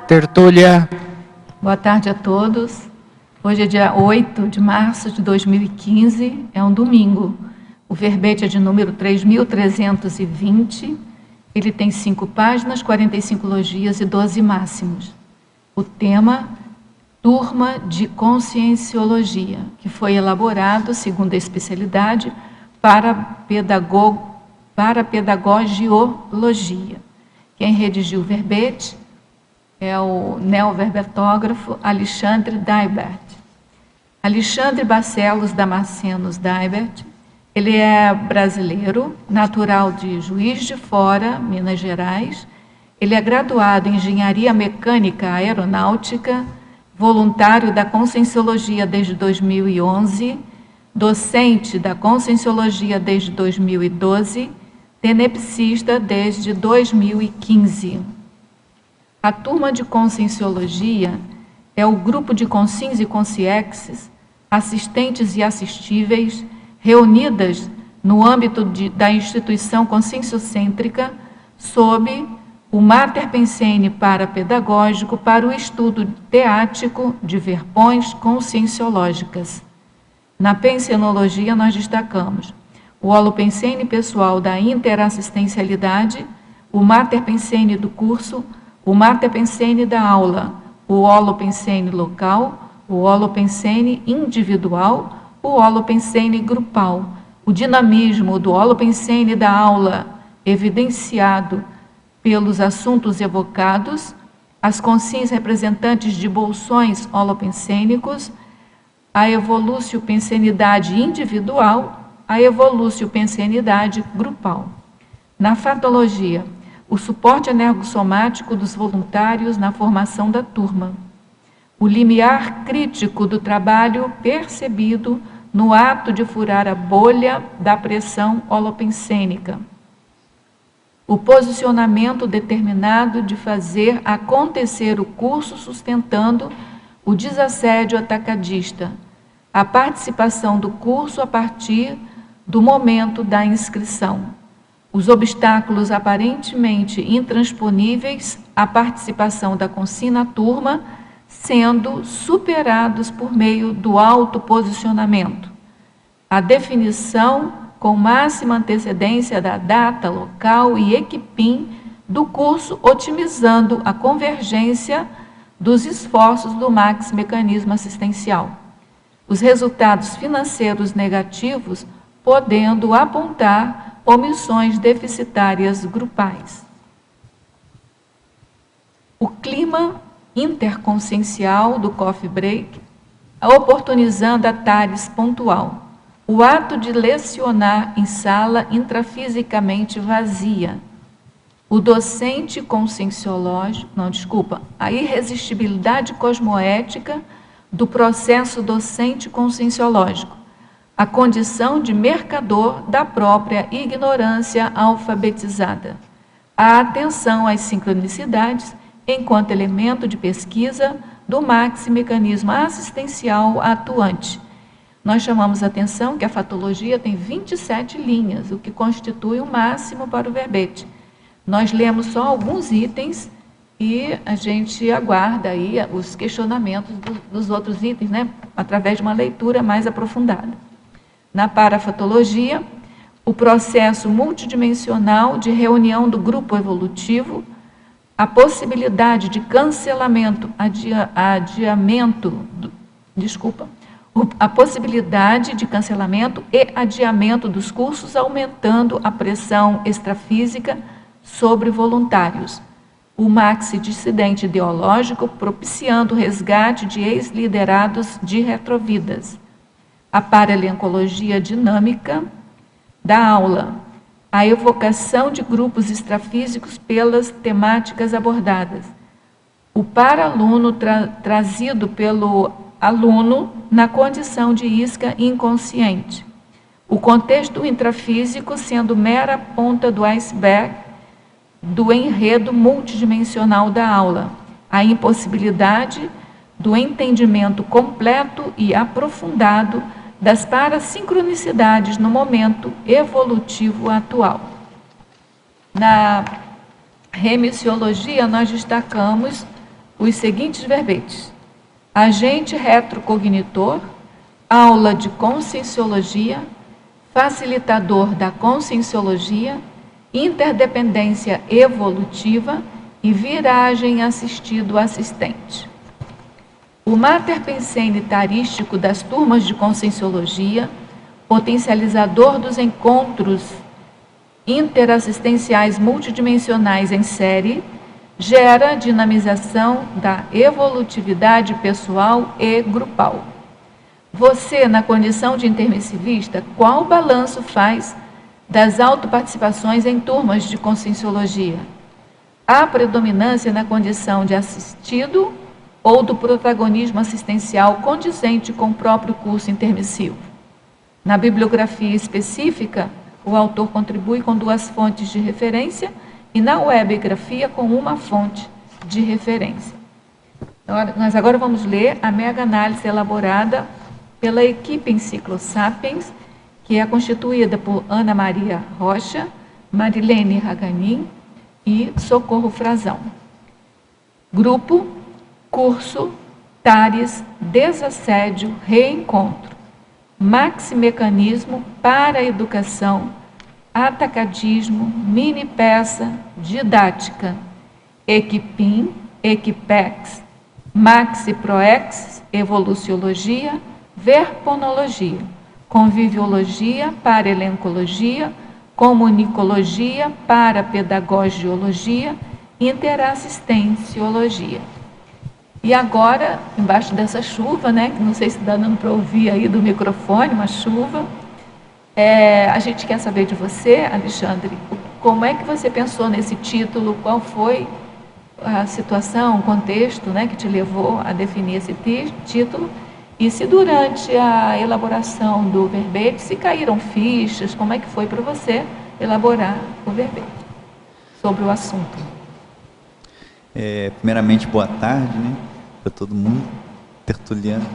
Tertúlia. Boa tarde a todos. Hoje é dia 8 de março de 2015, é um domingo. O verbete é de número 3.320. Ele tem 5 páginas, 45 logias e 12 máximos. O tema, Turma de Conscienciologia, que foi elaborado, segundo a especialidade, para pedagogiologia. Quem redigiu o verbete é o neoverbetógrafo Alexandre Daibert. Alexandre Barcelos Damascenos Daibert, ele é brasileiro, natural de Juiz de Fora, Minas Gerais. Ele é graduado em Engenharia Mecânica Aeronáutica, voluntário da Conscienciologia desde 2011, docente da Conscienciologia desde 2012, tenepsista desde 2015. A turma de Conscienciologia é o grupo de consciens e consciexes, assistentes e assistíveis, reunidas no âmbito da instituição conscienciocêntrica, sob o Mater Pensene parapedagógico para o estudo teático de verpões conscienciológicas. Na pensenologia, nós destacamos o Holopensene pessoal da interassistencialidade, o Mater Pensene do curso, o Mater Pensene da aula, o Holopensene local, o Holopensene individual, o Holopensene grupal, o dinamismo do Holopensene da aula, evidenciado pelos assuntos evocados, as consciências representantes de bolsões holopensênicos, a evolúcio-pensenidade individual, a evolúcio-pensenidade grupal. Na fatologia, o suporte energossomático dos voluntários na formação da turma, o limiar crítico do trabalho percebido no ato de furar a bolha da pressão holopensênica, o posicionamento determinado de fazer acontecer o curso sustentando o desassédio atacadista, a participação do curso a partir do momento da inscrição, os obstáculos aparentemente intransponíveis à participação da consciência na turma sendo superados por meio do autoposicionamento, a definição com máxima antecedência da data, local e equipim do curso, otimizando a convergência dos esforços do Max Mecanismo Assistencial. Os resultados financeiros negativos podendo apontar omissões deficitárias grupais. O clima interconsciencial do coffee break, oportunizando a TARES pontual. O ato de lecionar em sala intrafisicamente vazia. O docente conscienciológico, a irresistibilidade cosmoética do processo docente conscienciológico. A condição de mercador da própria ignorância alfabetizada. A atenção às sincronicidades enquanto elemento de pesquisa do maxi mecanismo assistencial atuante. Nós chamamos a atenção que a fatologia tem 27 linhas, o que constitui o máximo para o verbete. Nós lemos só alguns itens e a gente aguarda aí os questionamentos dos outros itens, né, através de uma leitura mais aprofundada. Na parafatologia, o processo multidimensional de reunião do grupo evolutivo, a possibilidade de cancelamento, a possibilidade de cancelamento e adiamento dos cursos, aumentando a pressão extrafísica sobre voluntários. O maxi-dissidente ideológico, propiciando o resgate de ex-liderados de retrovidas. A paralencologia dinâmica da aula, a evocação de grupos extrafísicos pelas temáticas abordadas, o para-aluno trazido pelo aluno na condição de isca inconsciente, o contexto intrafísico sendo mera ponta do iceberg do enredo multidimensional da aula, a impossibilidade do entendimento completo e aprofundado das parassincronicidades no momento evolutivo atual. Na remissiologia, nós destacamos os seguintes verbetes: agente retrocognitor, aula de conscienciologia, facilitador da conscienciologia, interdependência evolutiva e viragem assistido-assistente. O mater pensene tarístico das turmas de conscienciologia, potencializador dos encontros interassistenciais multidimensionais em série, gera dinamização da evolutividade pessoal e grupal. Você, na condição de intermissivista, qual balanço faz das autoparticipações em turmas de conscienciologia? Há predominância na condição de assistido ou do protagonismo assistencial condizente com o próprio curso intermissivo? Na bibliografia específica, o autor contribui com 2 fontes de referência e na webigrafia com 1 fonte de referência. Nós agora vamos ler a mega-análise elaborada pela equipe Enciclosapiens, que é constituída por Ana Maria Rocha, Marilene Raganin e Socorro Frazão. Grupo, curso, TARES, desassédio, reencontro, maximecanismo para a educação, atacadismo, mini-peça, didática, Equipim, Equipex, Maxi-Proex, evoluciologia, verponologia, conviviologia, paralencologia, comunicologia, parapedagogiologia, interassistenciologia. E agora, embaixo dessa chuva, né, que não sei se está dando para ouvir aí do microfone, uma chuva, a gente quer saber de você, Alexandre, como é que você pensou nesse título, qual foi a situação, o contexto, né, que te levou a definir esse título, e se durante a elaboração do verbete, se caíram fichas, como é que foi para você elaborar o verbete sobre o assunto? Primeiramente, boa tarde, né, para todo mundo, tertuliano.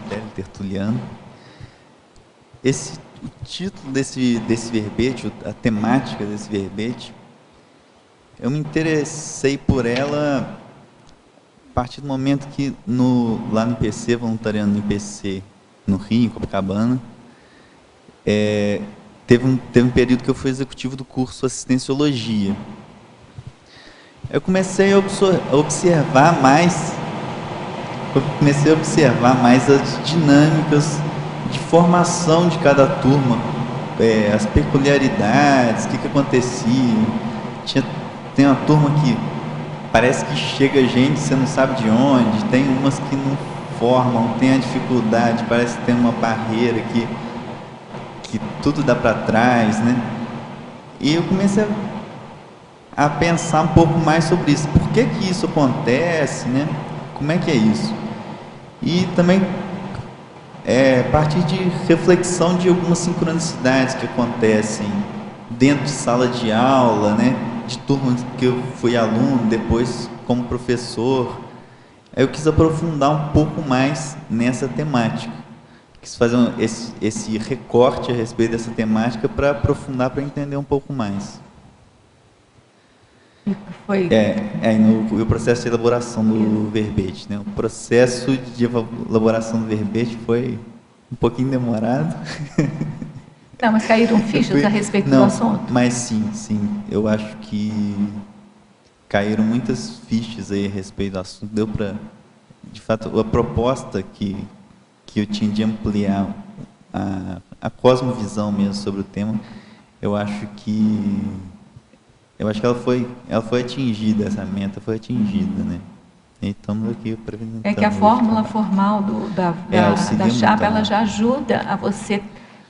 O título desse verbete, a temática desse verbete, eu me interessei por ela a partir do momento que lá no IPC, voluntariando no IPC, no Rio, em Copacabana, teve um período que eu fui executivo do curso Assistenciologia. Eu comecei a observar mais as dinâmicas de formação de cada turma, as peculiaridades, o que acontecia. Tem uma turma que parece que chega gente, você não sabe de onde, tem umas que não formam, tem a dificuldade, parece que tem uma barreira que tudo dá para trás, né? E eu comecei a pensar um pouco mais sobre isso. Por que isso acontece, né? Como é que é isso? E também a partir de reflexão de algumas sincronicidades que acontecem dentro de sala de aula, né? De turmas que eu fui aluno, depois como professor. Eu quis aprofundar um pouco mais nessa temática. Quis fazer esse recorte a respeito dessa temática para aprofundar, para entender um pouco mais. Foi... no processo de elaboração do verbete, né? O processo de elaboração do verbete foi um pouquinho demorado. Não, mas caíram fichas a respeito do assunto? Mas sim, eu acho que caíram muitas fichas aí a respeito do assunto. Deu para, de fato, a proposta que eu tinha de ampliar a cosmovisão mesmo sobre o tema, eu acho que ela foi atingida, essa meta foi atingida, né? E estamos aqui apresentando. É que a fórmula formal da chapa, ela já ajuda a você,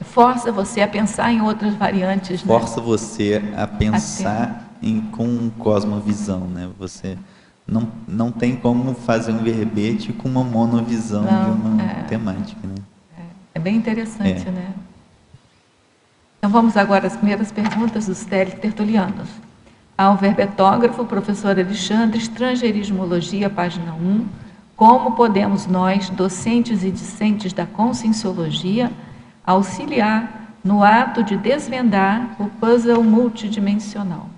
força você a pensar em outras variantes. Força, né? Você a pensar com cosmovisão, né? Você não tem como fazer um verbete com uma monovisão de uma temática, né? É bem interessante, né? Então vamos agora às primeiras perguntas dos tertulianos. Ao verbetógrafo, professor Alexandre, Estrangeirismologia, página 1. Como podemos nós, docentes e discentes da conscienciologia, auxiliar no ato de desvendar o puzzle multidimensional?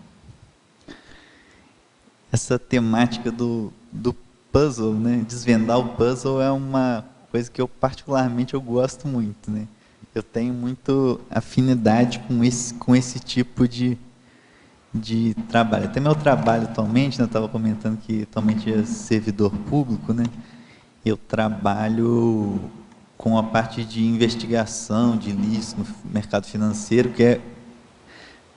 Essa temática do puzzle, né? Desvendar o puzzle é uma coisa que eu particularmente eu gosto muito, né? Eu tenho muito afinidade com esse tipo de trabalho. Até meu trabalho atualmente, né, eu estava comentando que atualmente é servidor público, né? Eu trabalho com a parte de investigação de ilícito no mercado financeiro, que é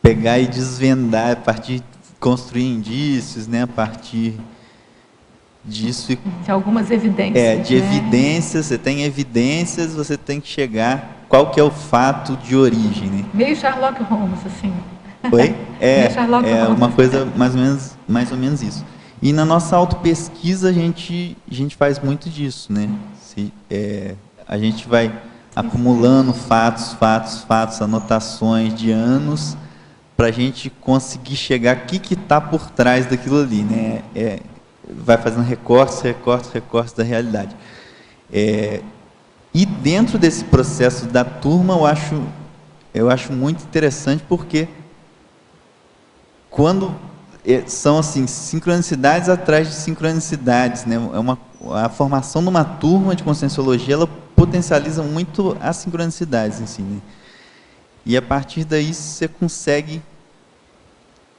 pegar e desvendar, a partir de construir indícios, né, a partir disso. De algumas evidências. De evidências, você tem evidências, você tem que chegar qual que é o fato de origem, né? Meio Sherlock Holmes, assim. Oi? Meio Sherlock Holmes. Uma coisa mais ou menos isso. E na nossa autopesquisa a gente faz muito disso, né? A gente vai acumulando fatos, anotações de anos, para a gente conseguir chegar o que está por trás daquilo ali, né? Vai fazendo recortes da realidade. E dentro desse processo da turma, eu acho muito interessante, porque quando são assim sincronicidades atrás de sincronicidades, né? A formação de uma turma de conscienciologia, ela potencializa muito as sincronicidades em si, né? E a partir daí você consegue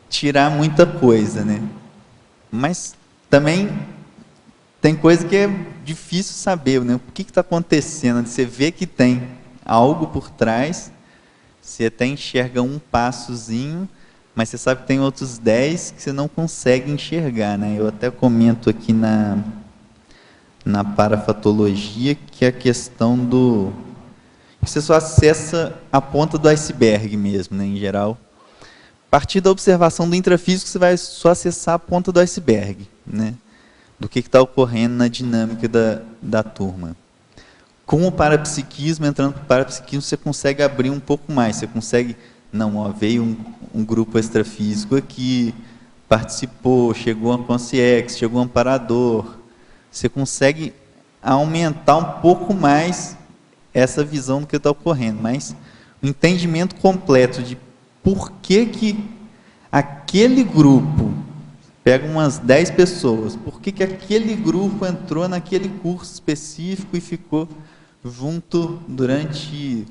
tirar muita coisa, né? Mas também tem coisa que é difícil saber, né? O que está acontecendo? Você vê que tem algo por trás, você até enxerga um passozinho, mas você sabe que tem outros 10 que você não consegue enxergar, né? Eu até comento aqui na parafatologia, que é a questão do... Você só acessa a ponta do iceberg mesmo, né, em geral. A partir da observação do intrafísico, você vai só acessar a ponta do iceberg, né, do que está ocorrendo na dinâmica da turma. Com o parapsiquismo, entrando para o parapsiquismo, você consegue abrir um pouco mais, você consegue... Não, ó, veio um grupo extrafísico aqui, participou, chegou um consciex, chegou um amparador. Você consegue aumentar um pouco mais essa visão do que está ocorrendo, mas o entendimento completo de por que aquele grupo, pega umas 10 pessoas, por que aquele grupo entrou naquele curso específico e ficou junto durante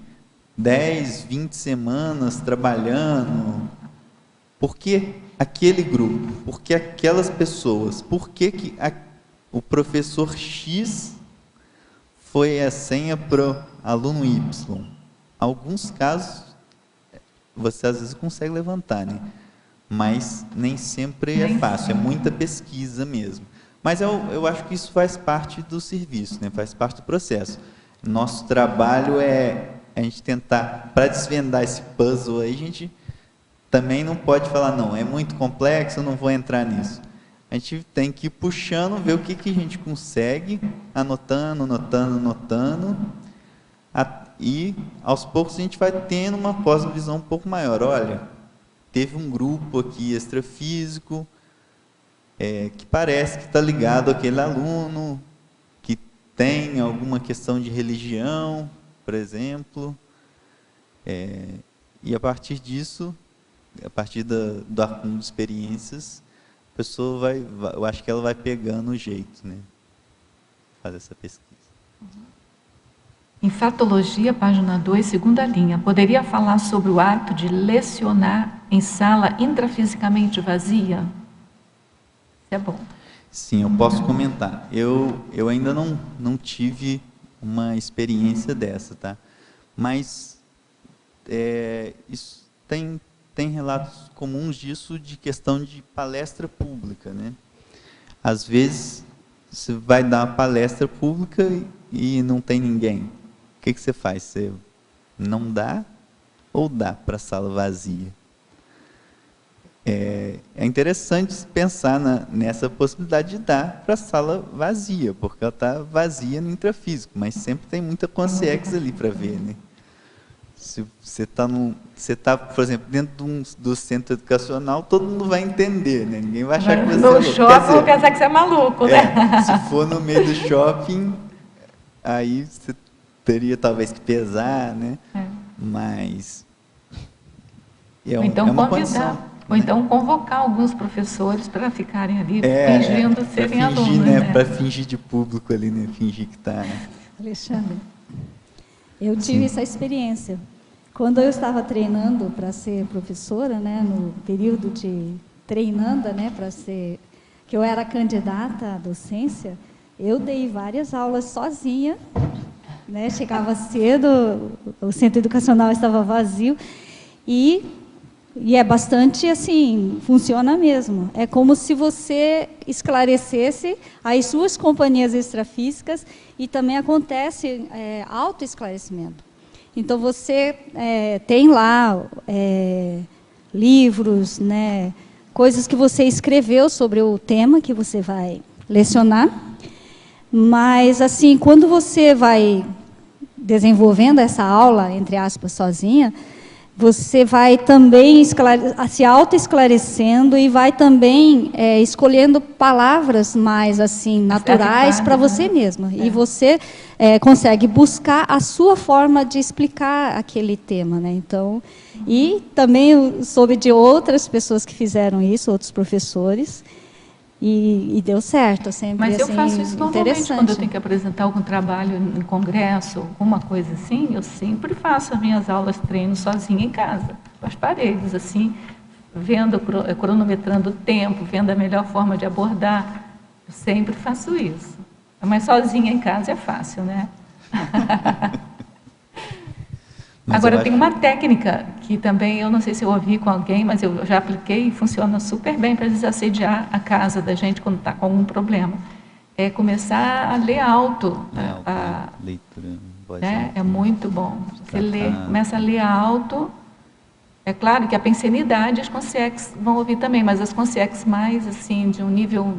10, 20 semanas trabalhando. Por que aquele grupo? Por que aquelas pessoas? Por que o professor X foi a senha para o aluno Y? Alguns casos, você às vezes consegue levantar, né? Mas nem sempre é fácil, é muita pesquisa mesmo. Mas eu acho que isso faz parte do serviço, né? Faz parte do processo. Nosso trabalho é a gente tentar, para desvendar esse puzzle aí, a gente também não pode falar, não, é muito complexo, eu não vou entrar nisso. A gente tem que ir puxando, ver o que a gente consegue, anotando, e aos poucos a gente vai tendo uma pós-visão um pouco maior. Olha, teve um grupo aqui extrafísico, que parece que está ligado àquele aluno, que tem alguma questão de religião, por exemplo, e a partir disso, a partir do acúmulo de experiências, a pessoa eu acho que ela vai pegando o jeito, né? Fazer essa pesquisa. Em Fatologia, página 2, segunda linha, poderia falar sobre o ato de lecionar em sala intrafisicamente vazia? Isso é bom. Sim, eu posso comentar. Eu ainda não tive uma experiência dessa, tá? Mas isso tem relatos comuns disso, de questão de palestra pública, né? Às vezes você vai dar uma palestra pública e não tem ninguém. O que você faz? Você não dá ou dá para a sala vazia? É interessante pensar nessa possibilidade de dar para a sala vazia, porque ela está vazia no intrafísico, mas sempre tem muita consciex ali para ver, né? Se você está, por exemplo, dentro do centro educacional, todo mundo vai entender, né? Ninguém vai achar que você é louco. No shopping vão pensar que você é maluco, né? Se for no meio do shopping, aí você teria talvez que pesar, né? Mas então, uma condição. Ou né? então convocar alguns professores para ficarem ali fingindo serem pra fingir, alunos, né? né? Para fingir de público ali, né? Fingir que está. Alexandre, eu tive Sim. essa experiência. Quando eu estava treinando para ser professora, né, no período de treinanda, né, para ser, que eu era candidata à docência, eu dei várias aulas sozinha, né, chegava cedo, o centro educacional estava vazio e é bastante assim, funciona mesmo. É como se você esclarecesse as suas companhias extrafísicas e também acontece autoesclarecimento. Então, você tem lá livros, né, coisas que você escreveu sobre o tema que você vai lecionar. Mas, assim, quando você vai desenvolvendo essa aula, entre aspas, sozinha, você vai também se autoesclarecendo e vai também escolhendo palavras mais assim naturais para você mesma. E você consegue buscar a sua forma de explicar aquele tema, né? Então, e também eu soube de outras pessoas que fizeram isso, outros professores, e deu certo, sempre. Mas eu assim, faço isso normalmente interessante. quando eu tenho que apresentar algum trabalho em congresso, alguma coisa assim, eu sempre faço as minhas aulas treino sozinha em casa, com as paredes, assim, vendo, cronometrando o tempo, vendo a melhor forma de abordar. Eu sempre faço isso. Mas sozinha em casa é fácil, né? Agora, tem uma técnica que também, eu não sei se eu ouvi com alguém, mas eu já apliquei e funciona super bem para desassediar a casa da gente quando está com algum problema. É começar a ler alto. Leitura em voz né? alta. É muito bom. Você começa a ler alto. É claro que a pensenidade as consciex vão ouvir também, mas as consciex mais, assim, de um nível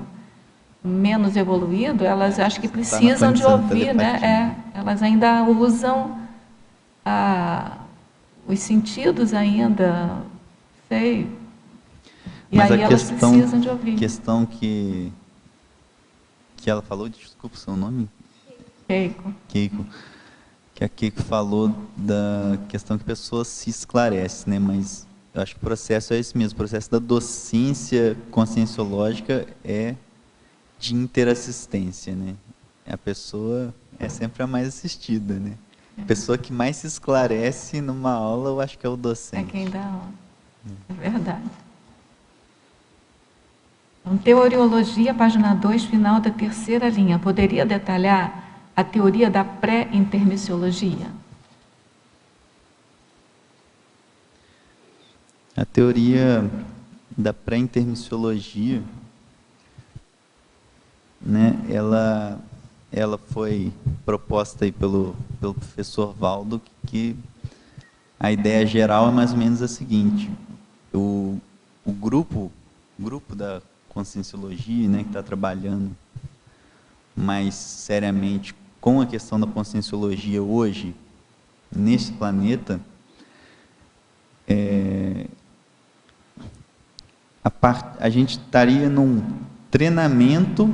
menos evoluído, elas acho que precisam de ouvir, né? Elas ainda usam os sentidos ainda, sei. E mas aí elas precisam de ouvir. A questão que ela falou, desculpa o seu nome? Keiko. Que a Keiko falou da questão que a pessoa se esclarece, né? Mas eu acho que o processo é esse mesmo. O processo da docência conscienciológica é de interassistência, né? A pessoa é sempre a mais assistida, né? A pessoa que mais se esclarece numa aula, eu acho que é o docente. É quem dá aula. É verdade. Então, Teoriologia, página 2, final da terceira linha. Poderia detalhar a teoria da pré-intermissiologia? A teoria da pré-intermissiologia, né, ela foi proposta aí pelo professor Valdo, que a ideia geral é mais ou menos a seguinte: o grupo da conscienciologia, né, que está trabalhando mais seriamente com a questão da conscienciologia hoje, nesse planeta, a gente estaria num treinamento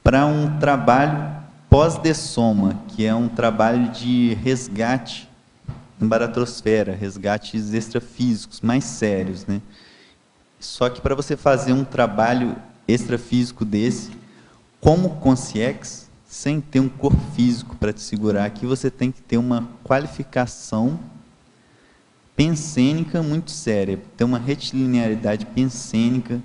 para um trabalho pós-dessoma, que é um trabalho de resgate na baratrosfera, resgates extrafísicos mais sérios, né? Só que para você fazer um trabalho extrafísico desse, como consciex, sem ter um corpo físico para te segurar aqui, você tem que ter uma qualificação pensênica muito séria, ter uma retilinearidade pensênica,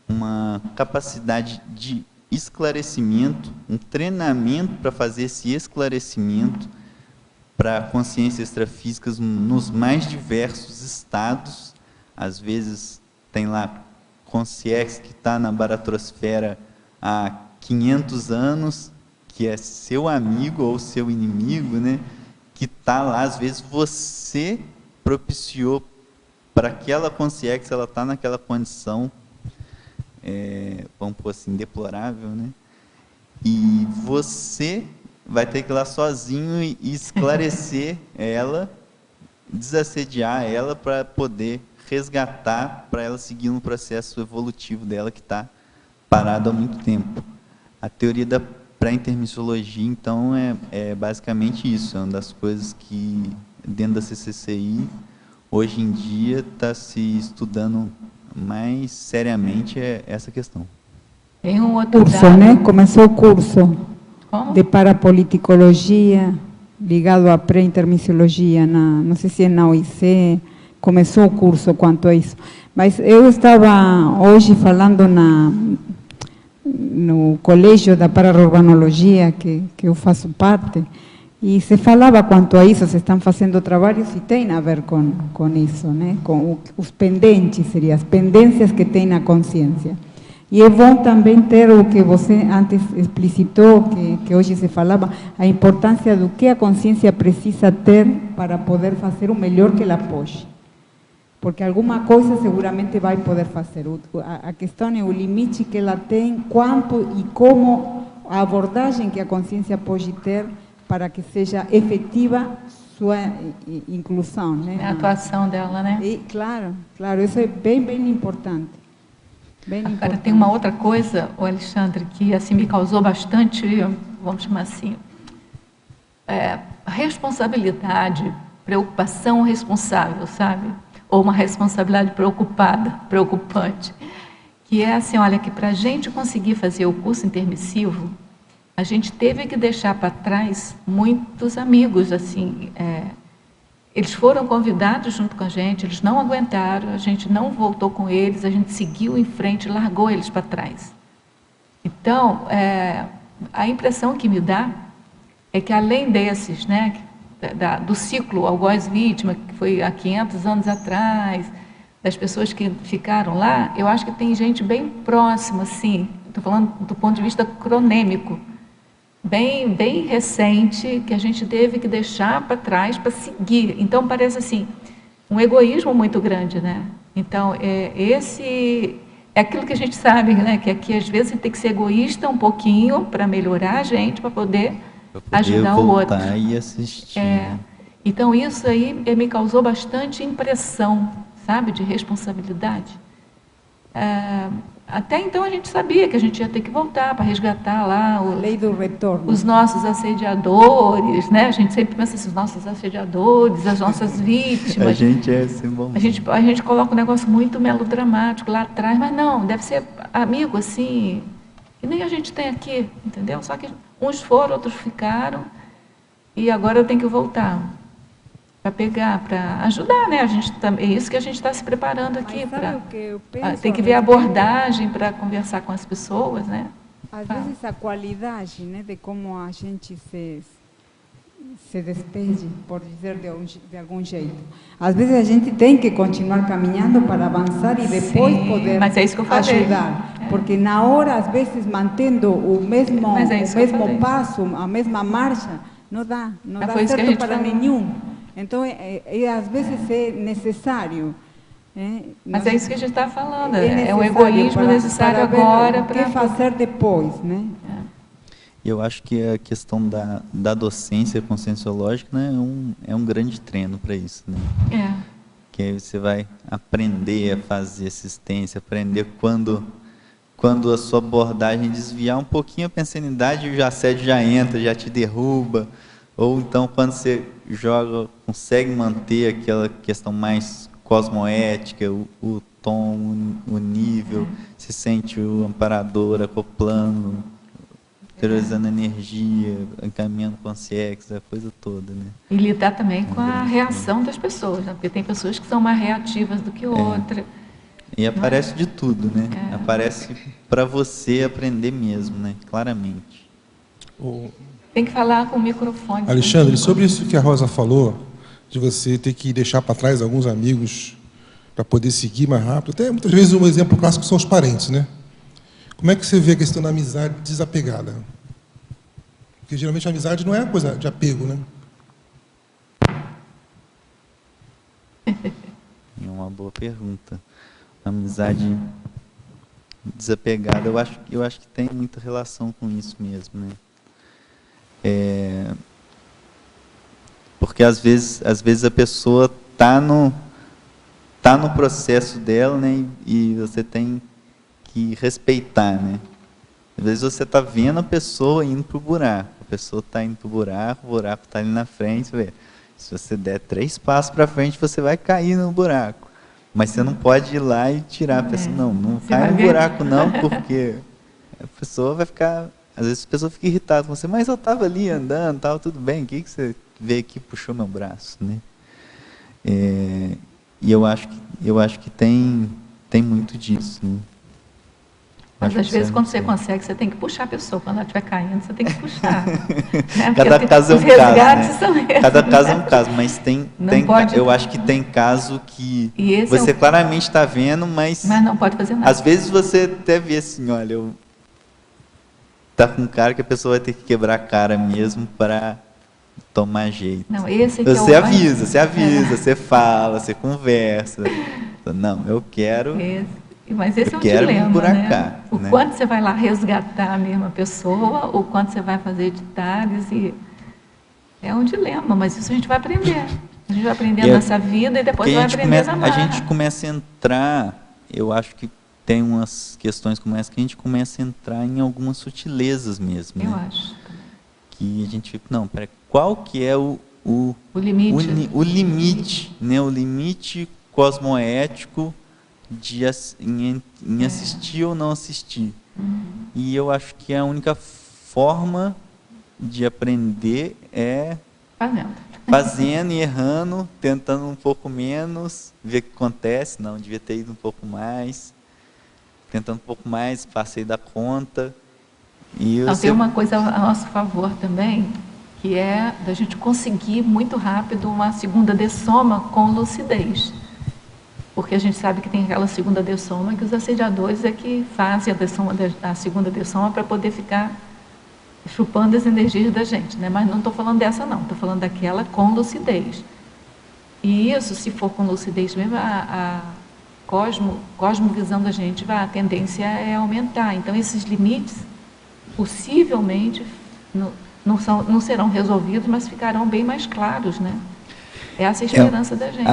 uma capacidade de esclarecimento, um treinamento para fazer esse esclarecimento para consciências extrafísicas nos mais diversos estados. Às vezes tem lá consciex que está na baratrosfera há 500 anos, que é seu amigo ou seu inimigo, né? Que está lá, às vezes você propiciou para aquela consciex, ela está naquela condição, vamos pôr assim, deplorável, né? E você vai ter que ir lá sozinho e esclarecer ela, desassediar ela para poder resgatar, para ela seguir no processo evolutivo dela que está parado há muito tempo. A teoria da pré-intermissiologia, então, é basicamente isso, é uma das coisas que, dentro da CCCI, hoje em dia está se estudando mais seriamente essa questão. Tem um outro Curso, dado. né? Começou o curso Como? de parapoliticologia, ligado à pré-intermissiologia, não sei se é na UIC, começou o curso quanto a isso. Mas eu estava hoje falando no colégio da Pararurbanologia, que eu faço parte, e se falava quanto a isso, se estão fazendo trabalhos e tem a ver com isso, né? Com os pendentes, seriam as pendências que tem na consciência. E é bom também ter o que você antes explicitou, que hoje se falava, a importância do que a consciência precisa ter para poder fazer o melhor que ela pode. Porque alguma coisa seguramente vai poder fazer. A questão é o limite que ela tem, quanto e como a abordagem que a consciência pode ter para que seja efetiva sua inclusão, né? A atuação dela, né? E, claro, isso é bem, bem importante. Bem Agora, importante. tem uma outra coisa, o Alexandre, que assim me causou bastante, vamos chamar assim, responsabilidade, preocupação responsável, sabe? Ou uma responsabilidade preocupante, que é assim, olha, que para a gente conseguir fazer o curso intermissivo, a gente teve que deixar para trás muitos amigos, assim, eles foram convidados junto com a gente, eles não aguentaram, a gente não voltou com eles, a gente seguiu em frente, largou eles para trás. Então, a impressão que me dá é que além desses, né, do ciclo Algoz Vítima, que foi há 500 anos atrás, das pessoas que ficaram lá, eu acho que tem gente bem próxima, assim, estou falando do ponto de vista cronêmico, bem recente, que a gente teve que deixar para trás para seguir. Então, parece assim, um egoísmo muito grande, né? Então, esse é aquilo que a gente sabe, né? Que aqui, às vezes, a gente tem que ser egoísta um pouquinho para melhorar a gente, para poder ajudar o outro. E assistir. Então, isso aí me causou bastante impressão, sabe? De responsabilidade. Até então a gente sabia que a gente ia ter que voltar para resgatar lá A lei do retorno. os nossos assediadores, né? A gente sempre pensa assim, os nossos assediadores, as nossas vítimas. A gente é assim, bom. A gente coloca um negócio muito melodramático lá atrás, mas não, deve ser amigo assim, que nem a gente tem aqui, entendeu? Só que uns foram, outros ficaram, e agora eu tenho que voltar para pegar, para ajudar, né? É isso que a gente está se preparando aqui. Tem que ver a abordagem para conversar com as pessoas, né? Às vezes a qualidade, né, de como a gente se despede, por dizer de algum jeito. Às vezes a gente tem que continuar caminhando para avançar e depois poder mas é isso que eu falei. ajudar. Porque na hora, às vezes, mantendo o mesmo passo, a mesma marcha, não dá certo para nenhum. Então, às vezes é necessário. Mas é isso que a gente está falando, é um egoísmo necessário agora para... O que fazer depois, né? Eu acho que a questão da docência conscienciológica, né, é um grande treino para isso, né? Que aí você vai aprender a fazer assistência, aprender quando a sua abordagem desviar um pouquinho a pensanidade, o assédio já entra, já te derruba, ou então quando você consegue manter aquela questão mais cosmoética, o tom, o nível, se sente o amparador acoplando, interiorizando energia, encaminhando consciência, a coisa toda, né? E lidar também com a reação das pessoas, né? Porque tem pessoas que são mais reativas do que outras. E aparece de tudo, né? Aparece para você aprender mesmo, né? Claramente. Tem que falar com o microfone. Alexandre, sobre isso que a Rosa falou, de você ter que deixar para trás alguns amigos para poder seguir mais rápido, até muitas vezes um exemplo clássico são os parentes, né? Como é que você vê a questão da amizade desapegada? Porque geralmente a amizade não é coisa de apego, né? É uma boa pergunta. Amizade desapegada, eu acho que tem muita relação com isso mesmo, né? Porque às vezes a pessoa tá no processo dela, né? E você tem que respeitar, né? Às vezes você está vendo a pessoa indo para o buraco, a pessoa está indo para o buraco está ali na frente, Se você der 3 passos para frente, você vai cair no buraco. Mas você não pode ir lá e tirar a pessoa. Não Você cai vai no ver. buraco não, porque a pessoa vai ficar... Às vezes a pessoa fica irritada com você, mas eu estava ali andando, tal, tudo bem, o que você veio aqui e puxou meu braço, né? E eu acho que tem muito disso, né? Mas Acho às que vezes isso é quando muito você sério. consegue, você tem que puxar a pessoa. Quando ela estiver caindo, você tem que puxar. Né? Cada Porque caso é os um caso, resgates né? são esses, Cada caso é né? um caso, mas Não pode- eu acho que tem caso que E esse é você o- claramente está vendo, mas Mas não pode fazer nada. às vezes você até vê assim, olha, tá com cara que a pessoa vai ter que quebrar a cara mesmo para tomar jeito. Não, esse que é Você o avisa, você fala, você conversa. Não, eu quero. Mas esse Eu é um quero me dilema, emburacar, né? O né? quanto você vai lá resgatar a mesma pessoa, o quanto você vai fazer detalhes e é um dilema, mas isso a gente vai aprender. A gente vai aprender nessa vida e depois Porque vai aprender na a marra. gente começa a entrar, eu acho que tem umas questões como essa que a gente começa a entrar em algumas sutilezas mesmo, Eu né? acho. Que a gente fica, não, peraí, qual que é o limite. o limite, né? O limite cosmoético em assistir ou não assistir. E eu acho que a única forma de aprender é fazendo e errando, tentando um pouco menos, ver o que acontece, não, devia ter ido um pouco mais, tentando um pouco mais, passei da conta. E Não, tem uma coisa a nosso favor também, que é da gente conseguir muito rápido uma segunda dessoma com lucidez. Porque a gente sabe que tem aquela segunda dessoma que os assediadores é que fazem a segunda dessoma para poder ficar chupando as energias da gente, né? Mas não estou falando dessa não, estou falando daquela com lucidez. E isso, se for com lucidez mesmo, a cosmovisão da gente, a tendência é aumentar. Então, esses limites, possivelmente, não serão resolvidos, mas ficarão bem mais claros, né? Essa é a esperança da gente.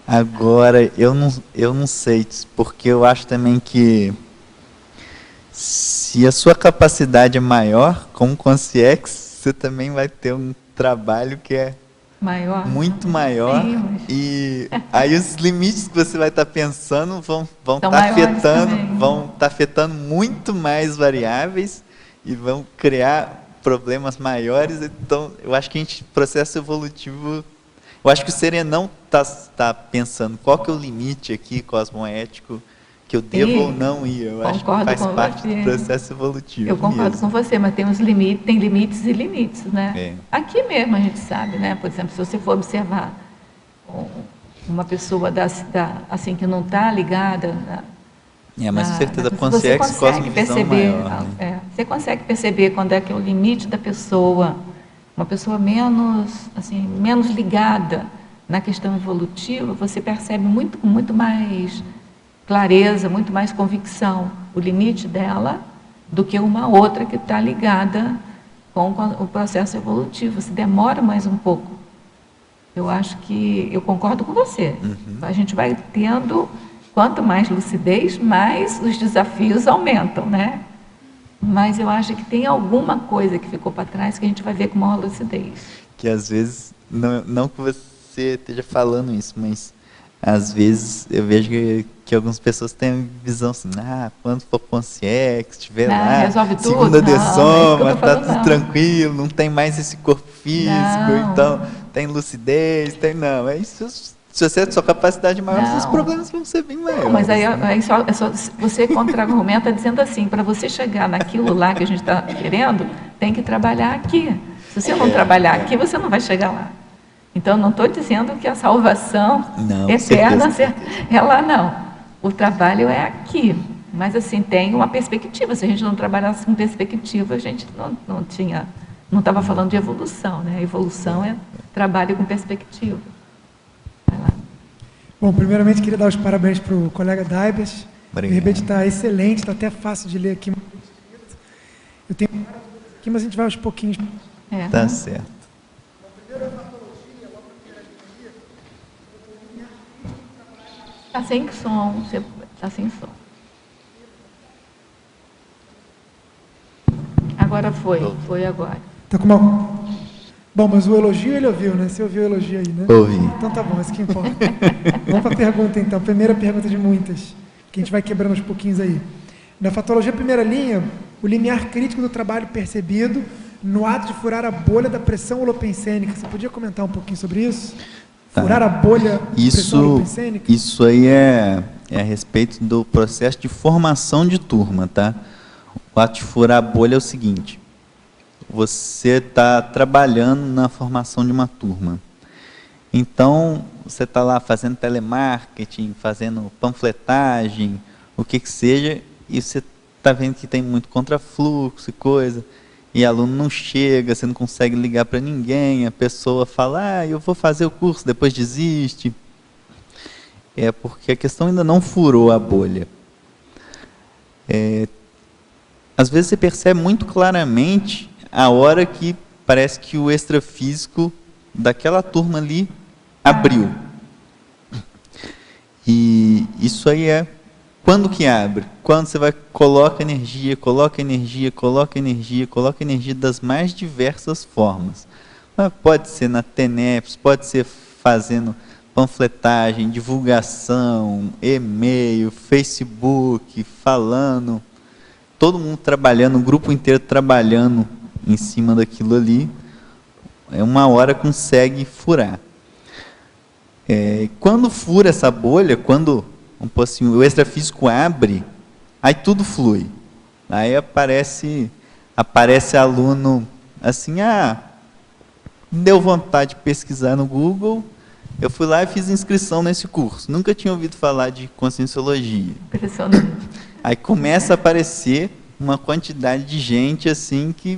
Agora, eu não sei, porque eu acho também que se a sua capacidade é maior, como consciex, você também vai ter um trabalho que é muito maior. Sim, mas... E aí os limites que você vai estar pensando vão estar afetando muito mais variáveis e vão criar problemas maiores. Então, eu acho que processo evolutivo... Eu acho que o serenão está pensando qual que é o limite aqui cosmoético que eu devo ou não ir. Eu acho que faz parte do processo evolutivo. Eu concordo com você, mas tem limites e limites, né? Aqui mesmo a gente sabe, né? Por exemplo, se você for observar uma pessoa assim que não está ligada... mas com certeza a consciência cosmovisão é maior. Né? Você consegue perceber quando é que é o limite da pessoa... Uma pessoa menos ligada na questão evolutiva, você percebe com muito mais clareza, muito mais convicção o limite dela do que uma outra que está ligada com o processo evolutivo. Se demora mais um pouco. Eu acho que eu concordo com você. A gente vai tendo, quanto mais lucidez, mais os desafios aumentam, né? Mas eu acho que tem alguma coisa que ficou para trás que a gente vai ver com maior lucidez. Que às vezes, não que você esteja falando isso, mas às vezes eu vejo que algumas pessoas têm a visão assim, quando for consciência, estiver lá, resolve tudo. segunda dessoma, tá tudo não. tranquilo, não tem mais esse corpo físico, então tem lucidez, não. É isso. Se você é sua capacidade maior, os problemas vão ser bem maiores. Não, mas aí você contra-argumenta dizendo assim, para você chegar naquilo lá que a gente está querendo, tem que trabalhar aqui. Se você não trabalhar aqui, você não vai chegar lá. Então, não estou dizendo que a salvação eterna é lá, não. O trabalho é aqui. Mas, assim, tem uma perspectiva. Se a gente não trabalhasse com perspectiva, a gente não estava falando de evolução, né? A evolução é trabalho com perspectiva. Bom, primeiramente queria dar os parabéns para o colega Daibas. Obrigado. De repente está excelente, está até fácil de ler aqui. Eu tenho aqui, mas a gente vai aos pouquinhos. Tá certo. Está sem som, está sem som. Agora foi agora. Está com uma... Bom, mas o elogio ele ouviu, né? Você ouviu o elogio aí, né? Ouvi. Então tá bom, isso que importa. Vamos para a pergunta então, primeira pergunta de muitas, que a gente vai quebrando aos pouquinhos aí. Na fatologia primeira linha, o limiar crítico do trabalho percebido no ato de furar a bolha da pressão holopensênica. Você podia comentar um pouquinho sobre isso? Furar a bolha da pressão holopensênica? Isso aí é a respeito do processo de formação de turma, tá? O ato de furar a bolha é o seguinte: você está trabalhando na formação de uma turma. Então, você está lá fazendo telemarketing, fazendo panfletagem, o que seja, e você está vendo que tem muito contrafluxo e coisa, e aluno não chega, você não consegue ligar para ninguém, a pessoa fala, eu vou fazer o curso, depois desiste. É porque a questão ainda não furou a bolha. Às vezes você percebe muito claramente a hora que parece que o extrafísico daquela turma ali abriu. E isso aí é quando que abre? Quando você vai, coloca energia das mais diversas formas. Pode ser na TENEPS, pode ser fazendo panfletagem, divulgação, e-mail, Facebook, falando, todo mundo trabalhando, o grupo inteiro trabalhando em cima daquilo ali, uma hora consegue furar. Quando fura essa bolha, quando assim, o extrafísico abre, aí tudo flui. Aí aparece aluno assim, deu vontade de pesquisar no Google, eu fui lá e fiz inscrição nesse curso. Nunca tinha ouvido falar de conscienciologia. Impressionante. Aí começa a aparecer uma quantidade de gente assim que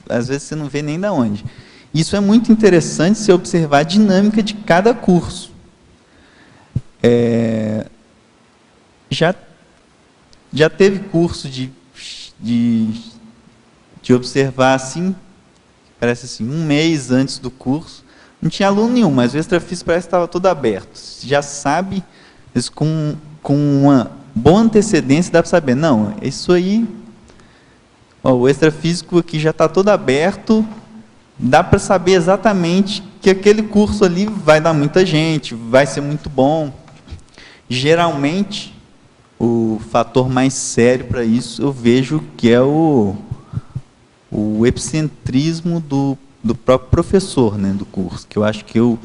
às vezes você não vê nem de onde. Isso é muito interessante se observar a dinâmica de cada curso. Já teve curso de observar assim, parece assim, um mês antes do curso, não tinha aluno nenhum, mas o extrafísico parece que estava todo aberto. Já sabe, com uma boa antecedência, dá para saber, não, isso aí, o extrafísico aqui já está todo aberto, dá para saber exatamente que aquele curso ali vai dar muita gente, vai ser muito bom. Geralmente, o fator mais sério para isso, eu vejo que é o epicentrismo do próprio professor, né, do curso, que eu acho que o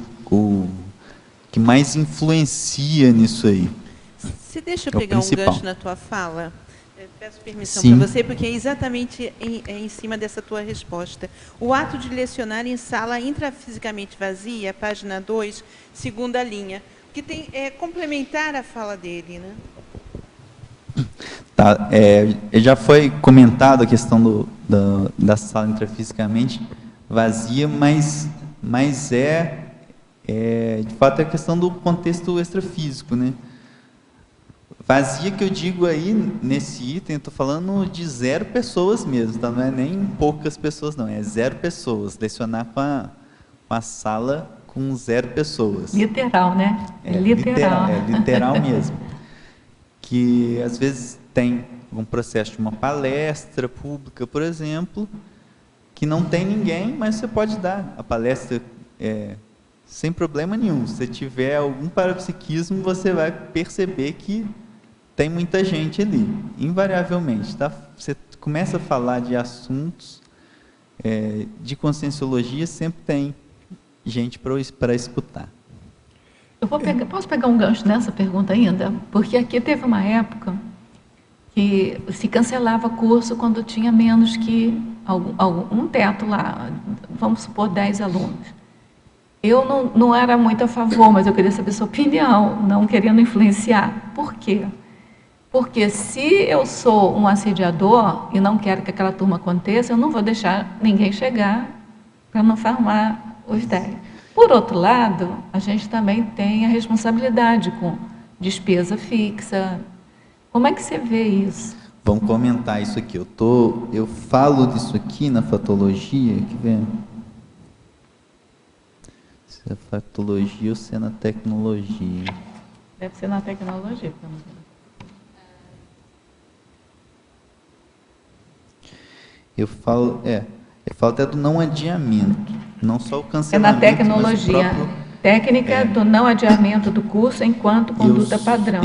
que mais influencia nisso aí. Você deixa eu pegar um gancho na tua fala? Eu peço permissão para você, porque é exatamente em cima dessa tua resposta. O ato de lecionar em sala intrafisicamente vazia, página 2, segunda linha, que tem complementar a fala dele, né? Tá, já foi comentado a questão da sala intrafisicamente vazia, mas de fato é a questão do contexto extrafísico, né? Vazia que eu digo aí, nesse item, eu estou falando de 0 pessoas mesmo, tá? Não é nem poucas pessoas não, é 0 pessoas, lecionar com a sala com 0 pessoas. Literal, né? Literal. É literal mesmo. Que às vezes tem um processo de uma palestra pública, por exemplo, que não tem ninguém, mas você pode dar a palestra sem problema nenhum. Se tiver algum parapsiquismo, você vai perceber que tem muita gente ali, invariavelmente. Tá? Você começa a falar de assuntos de conscienciologia, sempre tem gente para escutar. Posso pegar um gancho nessa pergunta ainda? Porque aqui teve uma época que se cancelava curso quando tinha menos que um teto lá, vamos supor 10 alunos. Eu não era muito a favor, mas eu queria saber sua opinião, não querendo influenciar. Por quê? Porque se eu sou um assediador e não quero que aquela turma aconteça, eu não vou deixar ninguém chegar para não formar os 10. Por outro lado, a gente também tem a responsabilidade com despesa fixa. Como é que você vê isso? Vamos comentar isso aqui. Eu falo disso aqui na fatologia, que vem. Se é fatologia ou se é na tecnologia. Deve ser na tecnologia, pelo menos. Eu falo até do não adiamento. Não só o É cancelamento, na tecnologia. mas o próprio, Técnica do não adiamento do curso enquanto conduta padrão.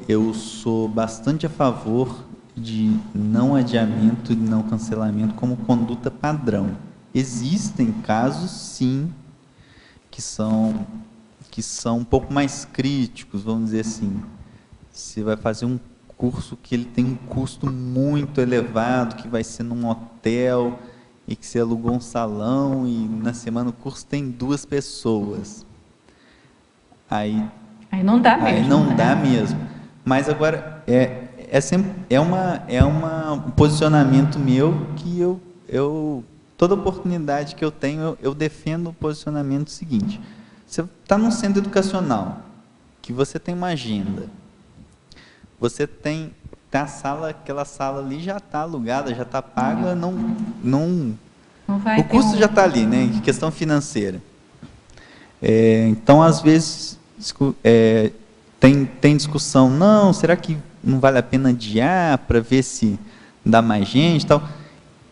Eu sou bastante a favor de não adiamento e não cancelamento como conduta padrão. Existem casos, sim, que são um pouco mais críticos, vamos dizer assim. Você vai fazer um curso que ele tem um custo muito elevado, que vai ser num hotel, e que você alugou um salão, e na semana o curso tem 2 pessoas. Aí não dá mesmo. Aí não dá mesmo. Mas agora, é um posicionamento meu que eu toda oportunidade que eu tenho, eu defendo o posicionamento seguinte. Você está num centro educacional, que você tem uma agenda, você tem a sala, aquela sala ali já está alugada, já está paga, não vai o custo já está ali, né, em questão financeira. Então, às vezes, tem discussão, não, será que não vale a pena adiar para ver se dá mais gente e tal?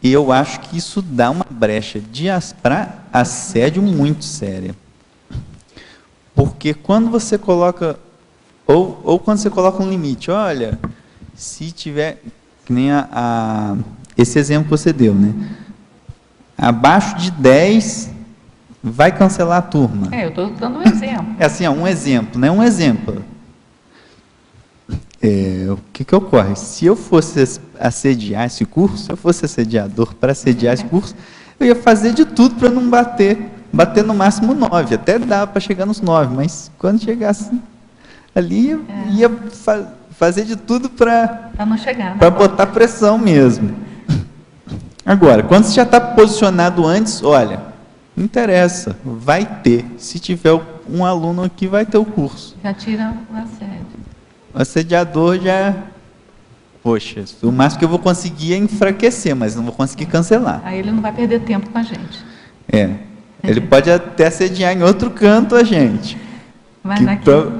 E eu acho que isso dá uma brecha para assédio muito séria. Porque quando você coloca, ou quando você coloca um limite, olha, se tiver, que nem esse exemplo que você deu, né? Abaixo de 10, vai cancelar a turma. Eu estou dando um exemplo. É assim, um exemplo, né? Um exemplo. O que ocorre? Se eu fosse assediar esse curso, se eu fosse assediador para assediar esse curso, eu ia fazer de tudo para não bater no máximo 9, até dá para chegar nos 9, mas quando chegasse ali, ia fazer de tudo para não chegar, para botar pressão mesmo. Agora, quando você já está posicionado antes, olha, não interessa, vai ter, se tiver um aluno aqui, vai ter o curso. Já tira o assédio. O assediador já, poxa, o máximo que eu vou conseguir é enfraquecer, mas não vou conseguir cancelar. Aí ele não vai perder tempo com a gente. Ele pode até assediar em outro canto a gente. Mas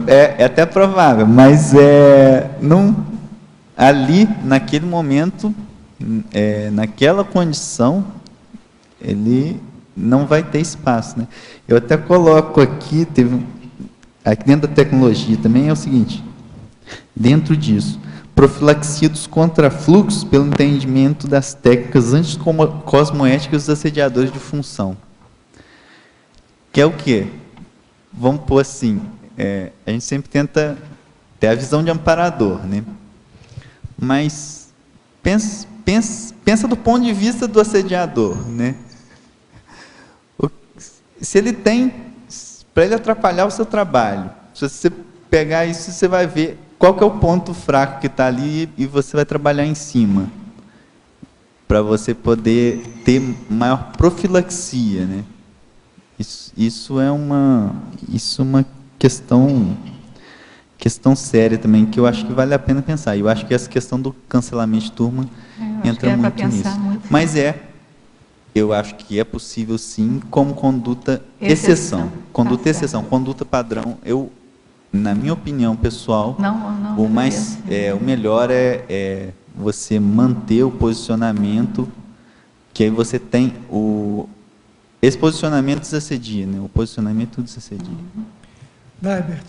é até provável, mas não, ali, naquele momento, naquela condição, ele não vai ter espaço, né? Eu até coloco aqui, aqui dentro da tecnologia também é o seguinte, dentro disso, profilaxia dos contrafluxos pelo entendimento das técnicas anticosmoéticas dos assediadores de função. Que é o quê? Vamos pôr assim, a gente sempre tenta ter a visão de amparador, né? Mas pensa do ponto de vista do assediador, né? Se ele tem, para ele atrapalhar o seu trabalho, se você pegar isso, você vai ver qual que é o ponto fraco que está ali e você vai trabalhar em cima, para você poder ter maior profilaxia, né? Isso é uma questão séria também, que eu acho que vale a pena pensar. Eu acho que essa questão do cancelamento de turma entra muito nisso. Mas eu acho que é possível sim, como conduta exceção. Conduta exceção, conduta padrão. Na minha opinião pessoal, o melhor é você manter o posicionamento, que aí você tem esse posicionamento desassedia, né? O posicionamento desassedia. Daibert,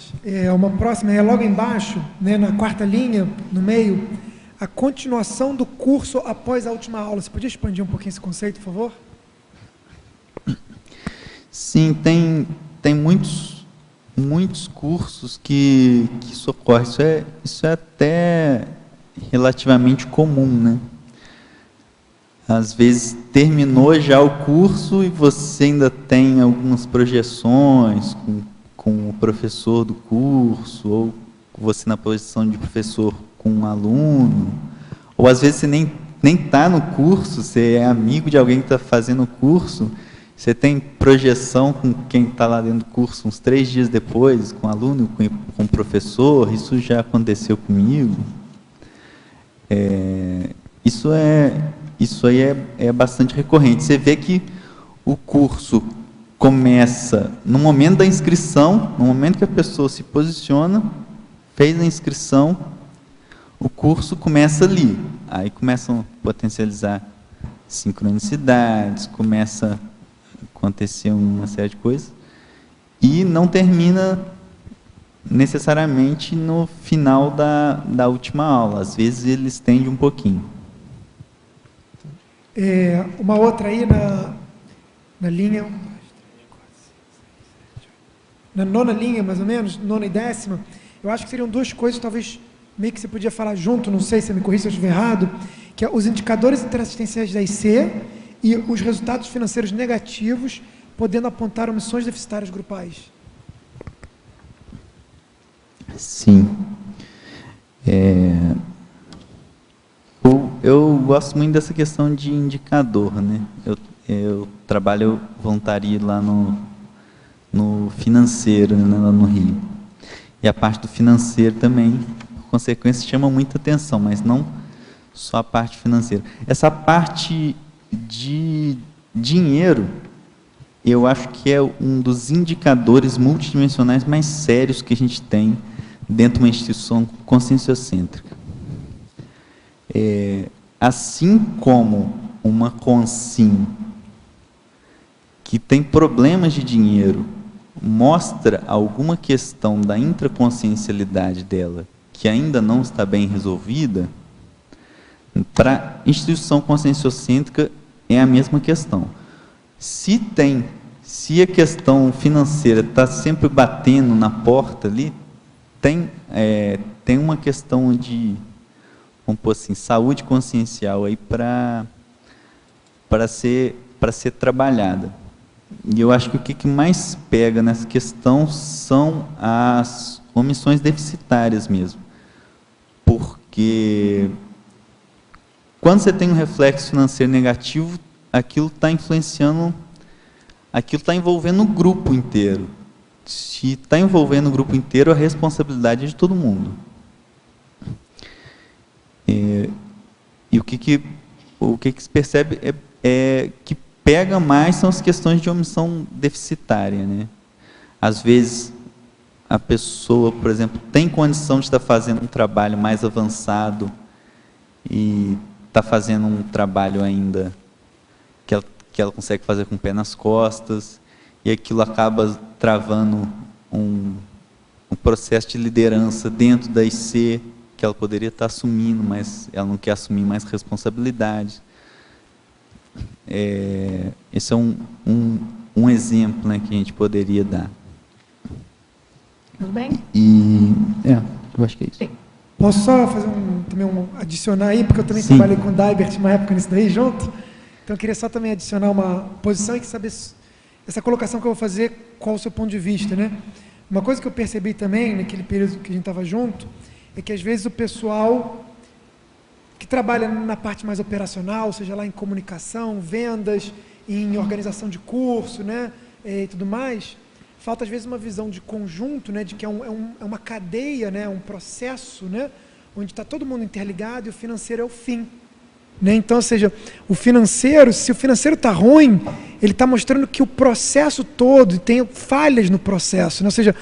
uma próxima, logo embaixo, né, na 4ª linha, no meio, a continuação do curso após a última aula. Você podia expandir um pouquinho esse conceito, por favor? Sim, tem muitos cursos que isso ocorre. Isso é até relativamente comum, né? Às vezes terminou já o curso e você ainda tem algumas projeções com o professor do curso, ou você na posição de professor com um aluno, ou às vezes você nem está no curso, você é amigo de alguém que está fazendo o curso, você tem projeção com quem está lá dentro do curso uns 3 dias depois, com o aluno, com o professor. Isso já aconteceu comigo. Isso aí é bastante recorrente. Você vê que o curso começa no momento da inscrição, no momento que a pessoa se posiciona, fez a inscrição, o curso começa ali. Aí começam a potencializar sincronicidades, começa acontecer uma série de coisas, e não termina necessariamente no final da última aula. Às vezes ele estende um pouquinho. Uma outra aí na linha, na 9ª linha, mais ou menos, 9ª e 10ª, eu acho que seriam duas coisas, talvez meio que você podia falar junto, não sei, se me corrija se eu estiver errado, que é os indicadores interassistenciais da IC e os resultados financeiros negativos, podendo apontar omissões deficitárias grupais. Sim. Eu gosto muito dessa questão de indicador, né? Eu trabalho voluntário lá no financeiro, né, lá no Rio. E a parte do financeiro também, por consequência, chama muita atenção, mas não só a parte financeira. Essa parte de dinheiro, eu acho que é um dos indicadores multidimensionais mais sérios que a gente tem dentro de uma instituição conscienciocêntrica. Assim como uma consim que tem problemas de dinheiro mostra alguma questão da intraconsciencialidade dela que ainda não está bem resolvida, para a instituição conscienciocêntrica é a mesma questão. Se a questão financeira está sempre batendo na porta ali, tem uma questão de, vamos pôr assim, saúde consciencial aí para ser trabalhada. E eu acho que o que mais pega nessa questão são as omissões deficitárias mesmo. Porque quando você tem um reflexo financeiro negativo, aquilo está influenciando, aquilo está envolvendo o grupo inteiro. Se está envolvendo o grupo inteiro, a responsabilidade é de todo mundo. E o que se percebe é que pega mais são as questões de omissão deficitária, né? Às vezes, a pessoa, por exemplo, tem condição de estar fazendo um trabalho mais avançado e está fazendo um trabalho ainda que ela consegue fazer com o pé nas costas, e aquilo acaba travando um processo de liderança dentro da IC, que ela poderia estar assumindo, mas ela não quer assumir mais responsabilidade. Esse é um exemplo, né, que a gente poderia dar. Tudo bem? Eu acho que é isso. Sim. Posso só fazer adicionar aí, porque eu também Sim. trabalhei com o Daibert uma época nisso daí junto, então eu queria só também adicionar uma posição e saber essa colocação que eu vou fazer, qual o seu ponto de vista, né? Uma coisa que eu percebi também, naquele período que a gente estava junto, é que às vezes o pessoal que trabalha na parte mais operacional, seja lá em comunicação, vendas, em organização de curso, né, e tudo mais, falta às vezes uma visão de conjunto, né, de que é uma cadeia, né, um processo, né, onde está todo mundo interligado e o financeiro é o fim. Né? Então, ou seja, o financeiro, se o financeiro está ruim, ele está mostrando que o processo todo tem falhas no processo, né? Ou seja,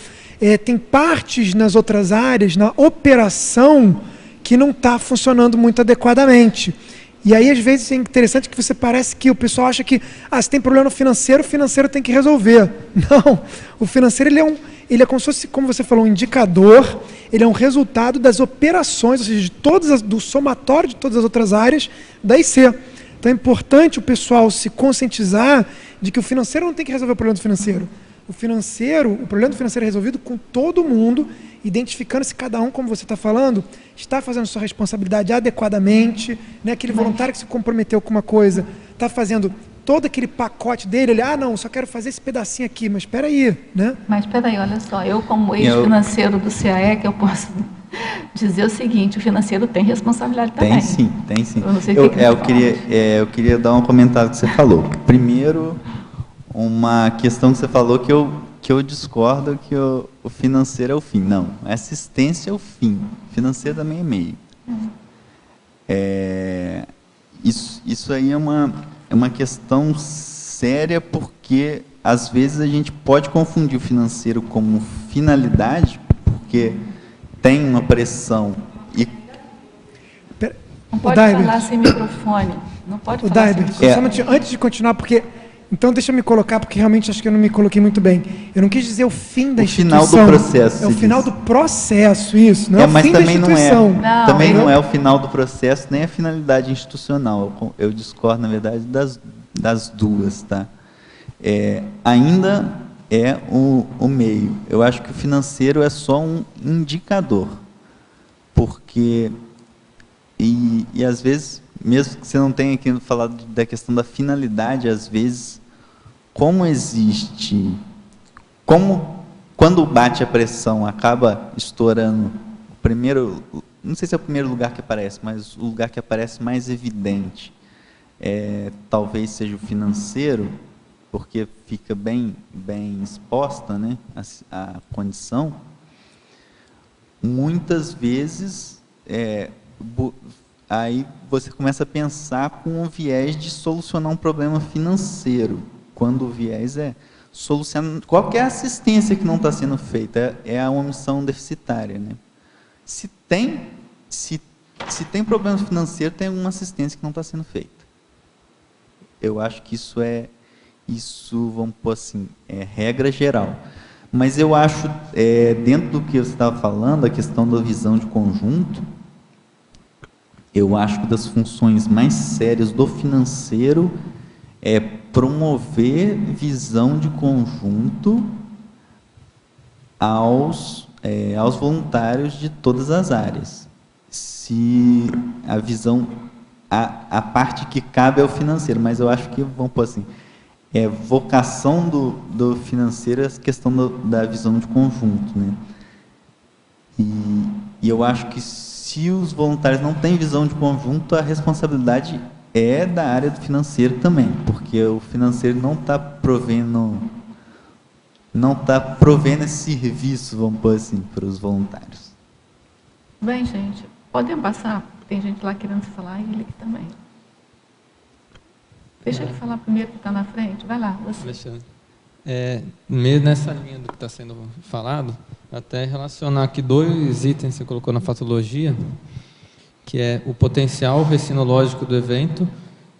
tem partes nas outras áreas, na operação, que não está funcionando muito adequadamente. E aí, às vezes, é interessante que você parece que o pessoal acha que se tem problema no financeiro, o financeiro tem que resolver. Não, o financeiro ele é como se fosse, como você falou, um indicador, ele é um resultado das operações, ou seja, do somatório de todas as outras áreas da IC. Então é importante o pessoal se conscientizar de que o financeiro não tem que resolver o problema do financeiro. O problema do financeiro é resolvido com todo mundo, identificando se cada um, como você está falando, está fazendo sua responsabilidade adequadamente, né? Aquele voluntário que se comprometeu com uma coisa, está fazendo todo aquele pacote dele, ele, não, só quero fazer esse pedacinho aqui, mas espera aí, né? Mas espera aí, olha só, eu como ex-financeiro do CAE, que eu posso dizer o seguinte, o financeiro tem responsabilidade também. Tem sim. Eu não sei eu queria dar um comentário que você falou. Primeiro, uma questão que você falou que eu discordo, que o financeiro é o fim. Não, a assistência é o fim. O financeiro também é meio. Isso aí é uma questão séria, porque às vezes a gente pode confundir o financeiro como finalidade, porque tem uma pressão e... Não pode falar sem microfone. Não pode falar sem microfone. Somente antes de continuar, porque Então, deixa eu me colocar, porque realmente acho que eu não me coloquei muito bem. Eu não quis dizer o fim da instituição. O final do processo. É o final do processo, isso. Não é o mas fim da também instituição. Não. Também não é o final do processo, nem a finalidade institucional. Eu discordo, na verdade, das duas, tá? Ainda é o meio. Eu acho que o financeiro é só um indicador. Porque, e às vezes, mesmo que você não tenha aqui falado da questão da finalidade, às vezes, quando bate a pressão, acaba estourando o primeiro, não sei se é o primeiro lugar que aparece, mas o lugar que aparece mais evidente, talvez seja o financeiro, porque fica bem exposta, né, a condição. Muitas vezes, aí você começa a pensar com o viés de solucionar um problema financeiro, quando o viés é solucionar qualquer assistência que não está sendo feita, é a omissão deficitária, né? Se tem problema financeiro, tem uma assistência que não está sendo feita. Eu acho que isso, vamos pôr assim, é regra geral. Mas eu acho, dentro do que você estava falando, a questão da visão de conjunto, eu acho que das funções mais sérias do financeiro é promover visão de conjunto aos voluntários de todas as áreas. Se a visão, a parte que cabe é o financeiro, mas eu acho que, vamos pôr assim, vocação do financeiro é a questão da visão de conjunto, né? E eu acho que se os voluntários não têm visão de conjunto, a responsabilidade é da área do financeiro também, porque o financeiro não está provendo esse serviço, vamos pôr assim, para os voluntários. Bem, gente, podemos passar? Tem gente lá querendo falar e ele aqui também. Deixa ele falar primeiro que está na frente. Vai lá, você. Alexandre. Meio nessa linha do que está sendo falado, até relacionar aqui 2 itens que você colocou na fatologia, que é o potencial recinológico do evento,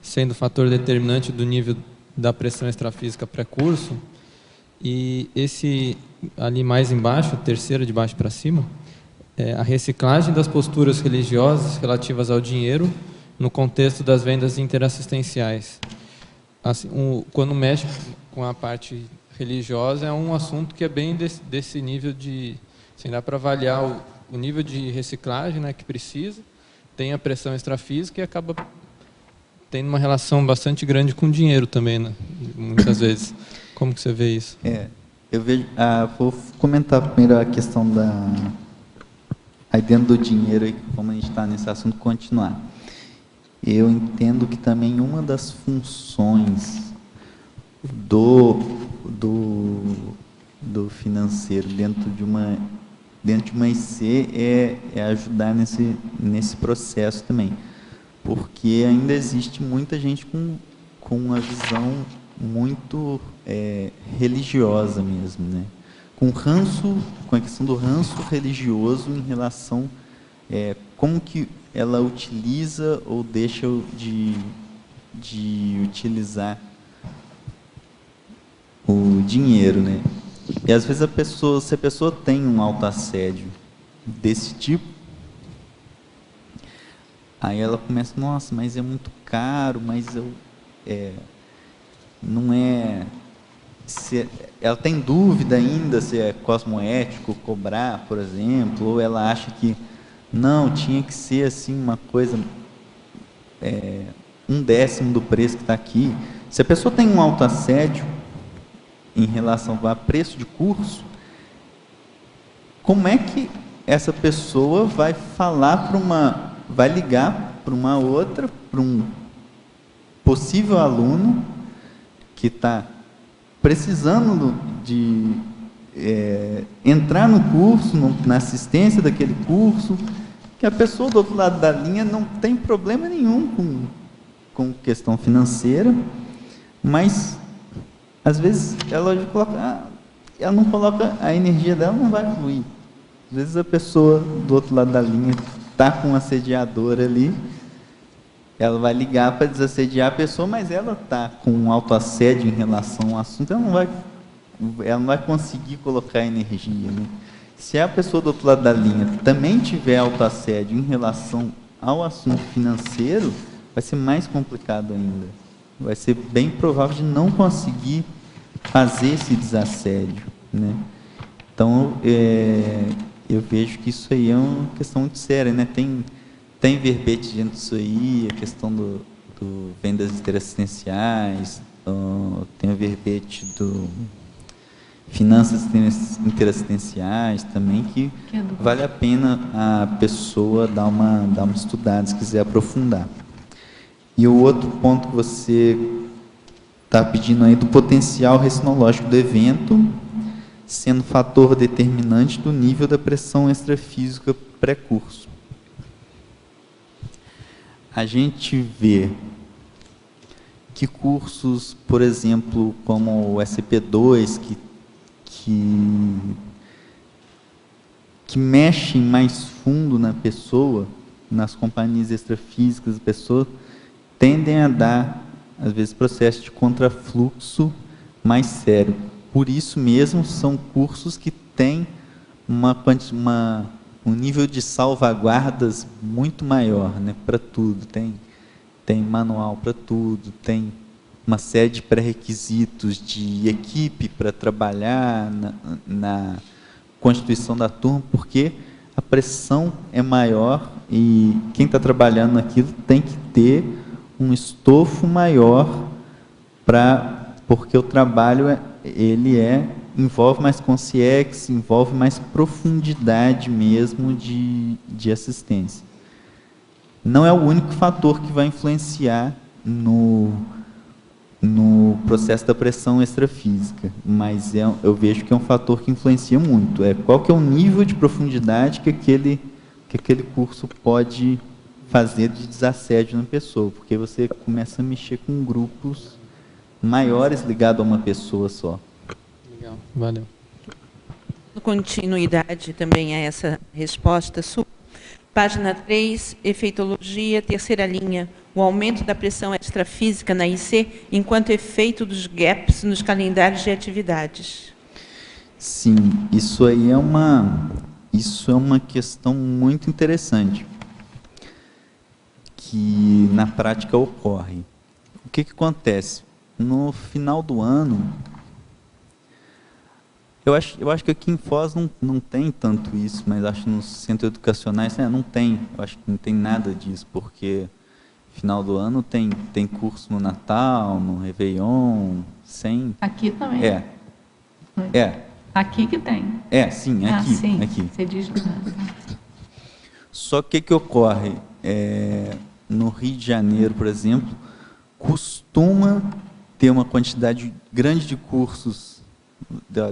sendo fator determinante do nível da pressão extrafísica pré-curso, e esse ali mais embaixo, o terceiro de baixo para cima, a reciclagem das posturas religiosas relativas ao dinheiro no contexto das vendas interassistenciais. Assim, quando mexe com a parte religiosa, é um assunto que é bem desse nível de... Assim, dá para avaliar o nível de reciclagem, né, que precisa, tem a pressão extrafísica e acaba tendo uma relação bastante grande com o dinheiro também, né, muitas vezes. Como que você vê isso? Eu vejo... vou comentar primeiro a questão aí dentro do dinheiro, como a gente está nesse assunto, continuar. Eu entendo que também uma das funções do financeiro dentro de uma IC é ajudar nesse processo também, porque ainda existe muita gente com uma visão muito religiosa mesmo, né? Com a questão do ranço religioso em relação como que ela utiliza ou deixa de utilizar o dinheiro, né? E às vezes se a pessoa tem um autoassédio desse tipo, aí ela começa, nossa, mas é muito caro, mas não é... ela tem dúvida ainda se é cosmoético cobrar, por exemplo, ou ela acha que não, tinha que ser assim uma coisa, 1/10 do preço que está aqui. Se a pessoa tem um autoassédio em relação a preço de curso, como é que essa pessoa vai falar vai ligar para uma outra, para um possível aluno que está precisando de entrar no curso, na assistência daquele curso, que a pessoa do outro lado da linha não tem problema nenhum com questão financeira, mas às vezes ela não coloca, a energia dela não vai fluir. Às vezes a pessoa do outro lado da linha está com um assediador ali ela vai ligar para desassediar a pessoa, mas ela está com um autoassédio em relação ao assunto, ela não vai conseguir colocar energia, né? Se a pessoa do outro lado da linha também tiver autoassédio em relação ao assunto financeiro, vai ser mais complicado ainda. Vai ser bem provável de não conseguir fazer esse desassédio, né? Então, eu vejo que isso aí é uma questão muito séria, né? Tem verbete dentro disso aí, a questão do vendas interassistenciais, tem o verbete do finanças interassistenciais também, que vale a pena a pessoa dar uma estudada, se quiser aprofundar. E o outro ponto que você está pedindo aí, do potencial recinológico do evento, sendo fator determinante do nível da pressão extrafísica pré-curso. A gente vê que cursos, por exemplo, como o SCP-2, que mexem mais fundo na pessoa, nas companhias extrafísicas da pessoa, tendem a dar, às vezes, processo de contrafluxo mais sério. Por isso mesmo, são cursos que têm um nível de salvaguardas muito maior, né, para tudo. Tem manual para tudo, tem uma série de pré-requisitos de equipe para trabalhar na constituição da turma, porque a pressão é maior e quem está trabalhando naquilo tem que ter um estofo maior, porque o trabalho envolve mais consciência, envolve mais profundidade mesmo de assistência. Não é o único fator que vai influenciar no processo da pressão extrafísica, mas eu vejo que é um fator que influencia muito. Qual que é o nível de profundidade que aquele curso pode fazer de desassédio na pessoa, porque você começa a mexer com grupos maiores ligados a uma pessoa só. Legal, valeu. Continuidade também a essa resposta sua. Página 3, efeitologia, terceira linha. O aumento da pressão extrafísica na IC enquanto efeito dos gaps nos calendários de atividades. Sim, isso aí é uma questão muito interessante, que na prática ocorre. O que acontece? No final do ano, eu acho que aqui em Foz não tem tanto isso, mas acho que nos centros educacionais não tem. Eu acho que não tem nada disso, porque final do ano tem curso no Natal, no Réveillon, sem... Aqui também. Aqui que tem. Sim, aqui. Sim, aqui. Você diz que não. Só que o que ocorre? No Rio de Janeiro, por exemplo, costuma ter uma quantidade grande de cursos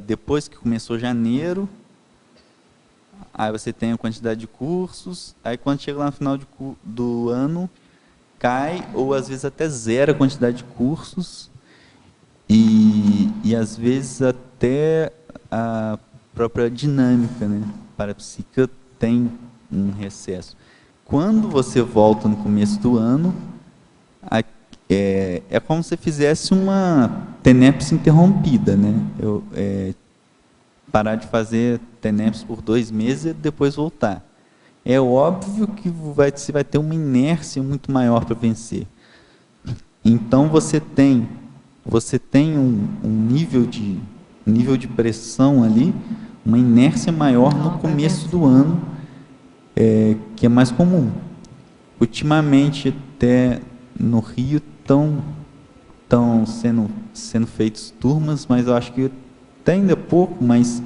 depois que começou janeiro, aí você tem a quantidade de cursos, aí quando chega lá no final do ano, cai, ou às vezes até zero a quantidade de cursos, e às vezes até a própria dinâmica, né, parapsíquica tem um recesso. Quando você volta no começo do ano, é como se você fizesse uma TENEPS interrompida, né? Parar de fazer TENEPS por 2 meses e depois voltar. É óbvio que você vai ter uma inércia muito maior para vencer. Então você tem um nível de pressão ali, uma inércia maior no começo do ano, que é mais comum. Ultimamente, até no Rio, estão sendo feitas turmas, mas eu acho que até ainda pouco, mas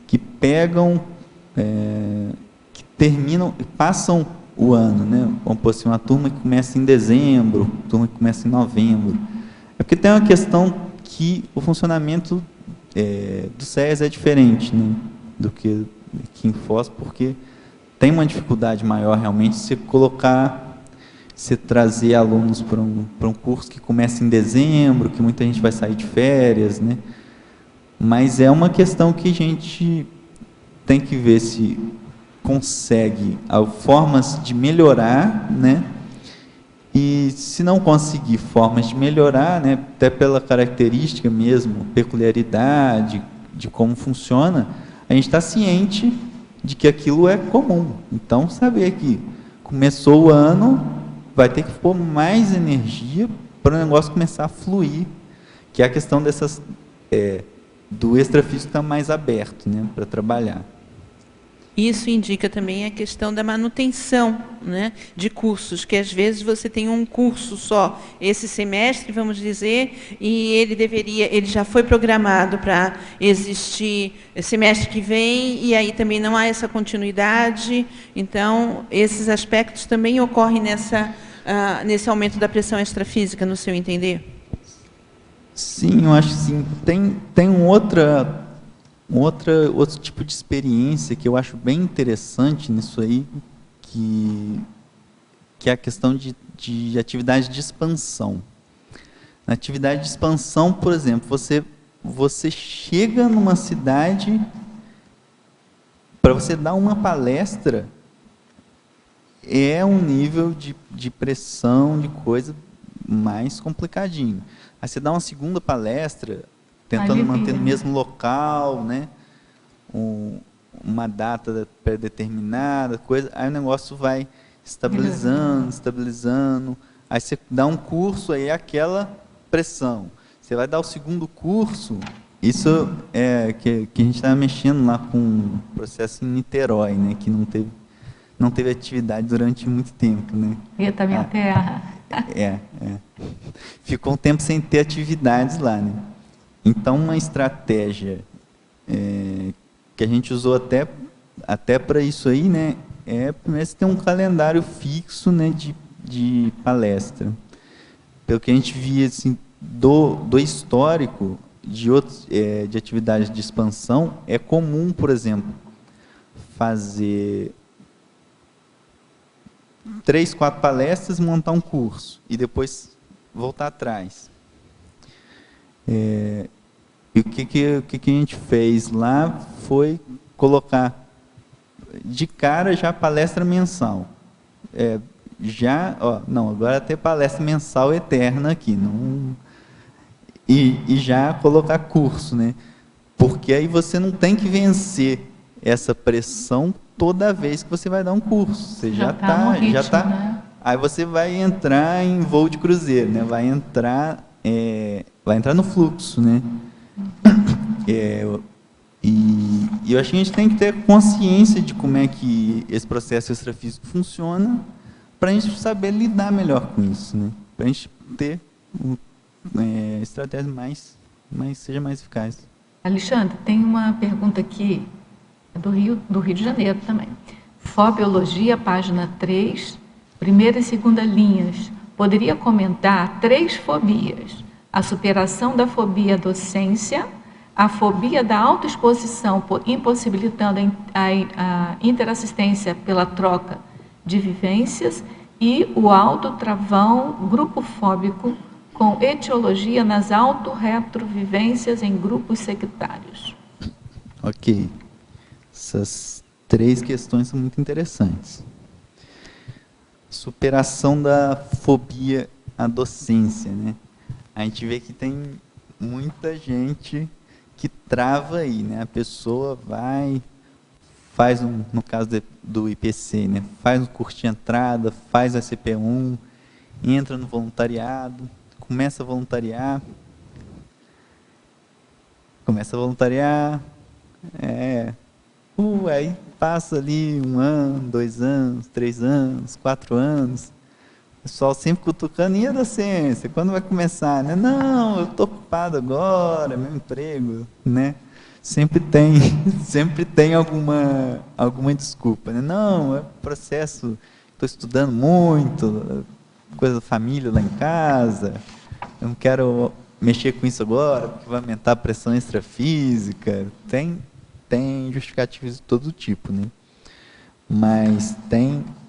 que pegam, que terminam, passam o ano, né? Vamos pôr assim, uma turma que começa em dezembro, turma que começa em novembro. É porque tem uma questão que o funcionamento do SES é diferente, né, do que aqui em Foz, porque tem uma dificuldade maior realmente se trazer alunos para um curso que começa em dezembro, que muita gente vai sair de férias, né? Mas é uma questão que a gente tem que ver se consegue formas de melhorar, né? E se não conseguir formas de melhorar, né, até pela característica mesmo, peculiaridade de como funciona, a gente está ciente de que aquilo é comum. Então, saber que começou o ano, vai ter que pôr mais energia para o negócio começar a fluir, que é a questão dessas, do extrafísico estar mais aberto, né, para trabalhar. Isso indica também a questão da manutenção, né, de cursos, que às vezes você tem um curso só esse semestre, vamos dizer, e ele já foi programado para existir semestre que vem, e aí também não há essa continuidade. Então, esses aspectos também ocorrem nesse aumento da pressão extrafísica, no seu entender? Sim, eu acho que sim. Tem outro tipo de experiência que eu acho bem interessante nisso aí, que é a questão de atividade de expansão. Na atividade de expansão, por exemplo, você chega numa cidade, para você dar uma palestra, é um nível de pressão, de coisa mais complicadinho. Aí você dá uma segunda palestra, tentando manter no mesmo local, né? Uma data pré-determinada, coisa, aí o negócio vai estabilizando, aí você dá um curso, aí é aquela pressão. Você vai dar o segundo curso, isso é que a gente estava mexendo lá com um processo em Niterói, né? Que não teve atividade durante muito tempo, né? Eita, minha terra. Ficou um tempo sem ter atividades lá, né? Então, uma estratégia que a gente usou até para isso aí, né, primeiro você tem um calendário fixo, né, de palestra. Pelo que a gente via assim, do histórico de atividades de expansão, é comum, por exemplo, fazer 3, 4 palestras, montar um curso e depois voltar atrás. E o que a gente fez lá foi colocar de cara já palestra mensal. Agora ter palestra mensal eterna aqui. Não, e já colocar curso, né? Porque aí você não tem que vencer essa pressão toda vez que você vai dar um curso. Você já está. Né? Aí você vai entrar em voo de cruzeiro, né? Vai entrar no fluxo, né? E eu acho que a gente tem que ter consciência de como é que esse processo extrafísico funciona para a gente saber lidar melhor com isso, né? Para a gente ter estratégias seja mais eficaz. Alexandre, tem uma pergunta aqui do Rio de Janeiro também. Fobiologia, página 3, primeira e segunda linhas. Poderia comentar 3 fobias: a superação da fobia à docência, a fobia da autoexposição, impossibilitando a interassistência pela troca de vivências, e o autotravão grupofóbico com etiologia nas autorretrovivências em grupos sectários. Ok. Essas 3 questões são muito interessantes. Superação da fobia à docência, né? A gente vê que tem muita gente que trava aí, né? A pessoa faz no caso do IPC, né? Faz um curso de entrada, faz a CP1, entra no voluntariado, começa a voluntariar, aí passa ali 1 ano, 2 anos, 3 anos, 4 anos, o pessoal sempre cutucando, e a docência, quando vai começar, né? Não, eu estou ocupado agora, meu emprego, né? Sempre tem alguma desculpa, né? Não, é processo, estou estudando muito, coisa da família lá em casa, eu não quero mexer com isso agora, porque vai aumentar a pressão extrafísica. Tem justificativas de todo tipo, né? Mas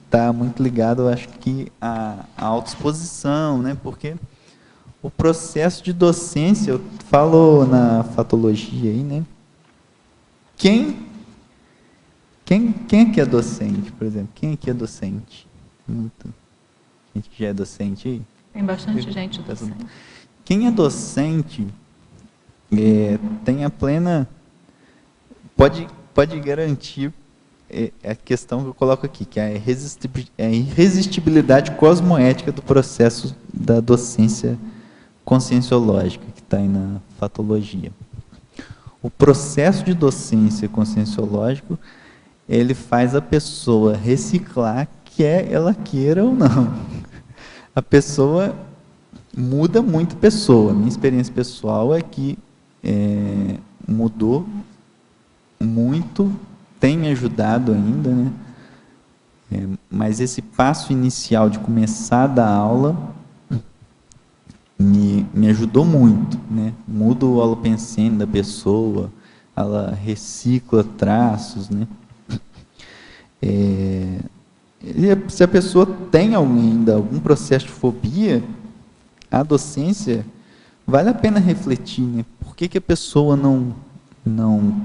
está muito ligado, eu acho que à autoexposição, né? Porque o processo de docência, eu falo na fatologia aí, né? Quem aqui é docente, por exemplo? Quem aqui é docente? gente que já é docente aí? Tem bastante gente docente. Quem é docente tem a plena... Pode garantir a questão que eu coloco aqui, que é a irresistibilidade cosmoética do processo da docência conscienciológica, que está aí na fatologia. O processo de docência conscienciológico, ele faz a pessoa reciclar, quer ela queira ou não. A pessoa muda muito a pessoa. Minha experiência pessoal é que mudou muito, tem me ajudado ainda, né? Mas esse passo inicial de começar a dar aula me ajudou muito, né? Muda o holopensene da pessoa, ela recicla traços, né? E se a pessoa tem ainda algum processo de fobia, a docência vale a pena refletir, né? Por que a pessoa não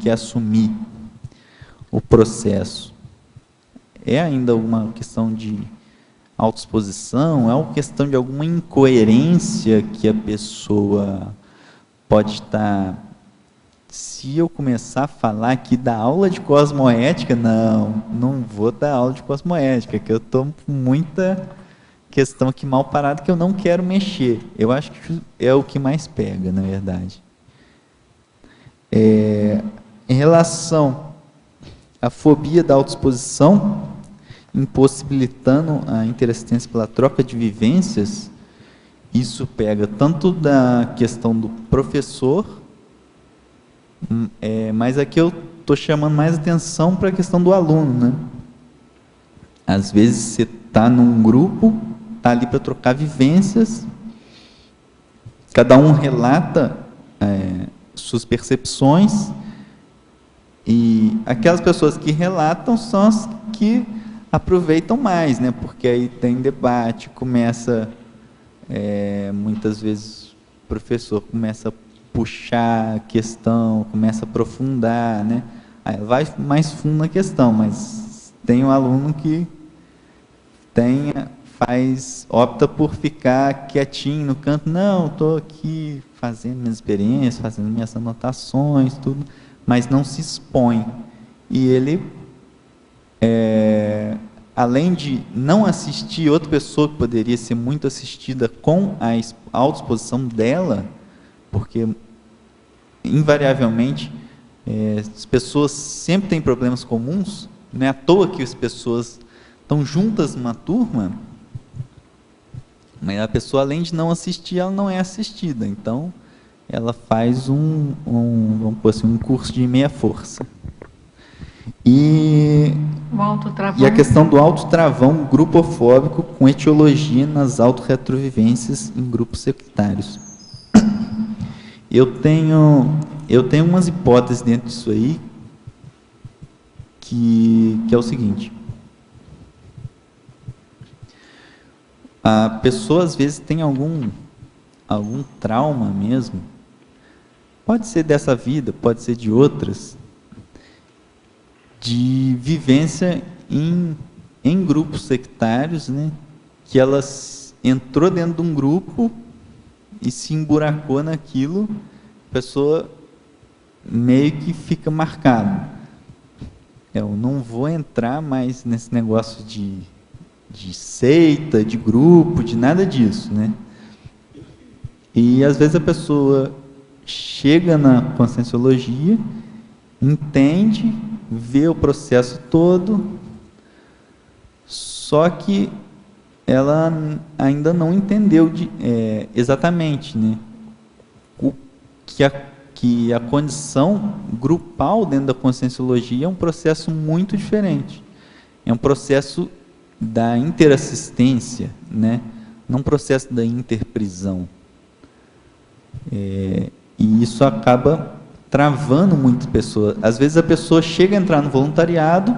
quer assumir o processo? É ainda uma questão de autoexposição? É uma questão de alguma incoerência que a pessoa pode estar... Se eu começar a falar aqui da aula de cosmoética, não vou dar aula de cosmoética, que eu estou com muita questão aqui mal parada que eu não quero mexer. Eu acho que é o que mais pega, na verdade. Em relação à fobia da autoexposição, impossibilitando a interassistência pela troca de vivências, isso pega tanto da questão do professor, mas aqui eu estou chamando mais atenção para a questão do aluno, né? Às vezes você está num grupo, está ali para trocar vivências, cada um relata suas percepções, e aquelas pessoas que relatam são as que aproveitam mais, né? Porque aí tem debate, começa, muitas vezes o professor começa a puxar a questão, começa a aprofundar, né? Aí vai mais fundo na questão, mas tem um aluno que opta por ficar quietinho no canto, não, estou aqui fazendo minhas experiências, fazendo minhas anotações, tudo, mas não se expõe. E ele, além de não assistir outra pessoa que poderia ser muito assistida com a autoexposição dela, porque invariavelmente as pessoas sempre têm problemas comuns, não é à toa que as pessoas estão juntas numa turma, mas a pessoa, além de não assistir, ela não é assistida, então ela faz vamos pôr assim, um curso de meia força. E a questão do autotravão grupofóbico com etiologia nas autorretrovivências em grupos sectários. Eu tenho umas hipóteses dentro disso aí, que é o seguinte: a pessoa às vezes tem algum trauma mesmo, pode ser dessa vida, pode ser de outras, de vivência em grupos sectários, né? Que ela entrou dentro de um grupo e se emburacou naquilo, a pessoa meio que fica marcada. Eu não vou entrar mais nesse negócio de seita, de grupo, de nada disso, né? E às vezes a pessoa chega na conscienciologia, entende, vê o processo todo, só que ela ainda não entendeu exatamente, né, que a condição grupal dentro da conscienciologia é um processo muito diferente. É um processo da interassistência, né, não um processo da interprisão. E isso acaba travando muitas pessoas. Às vezes a pessoa chega a entrar no voluntariado,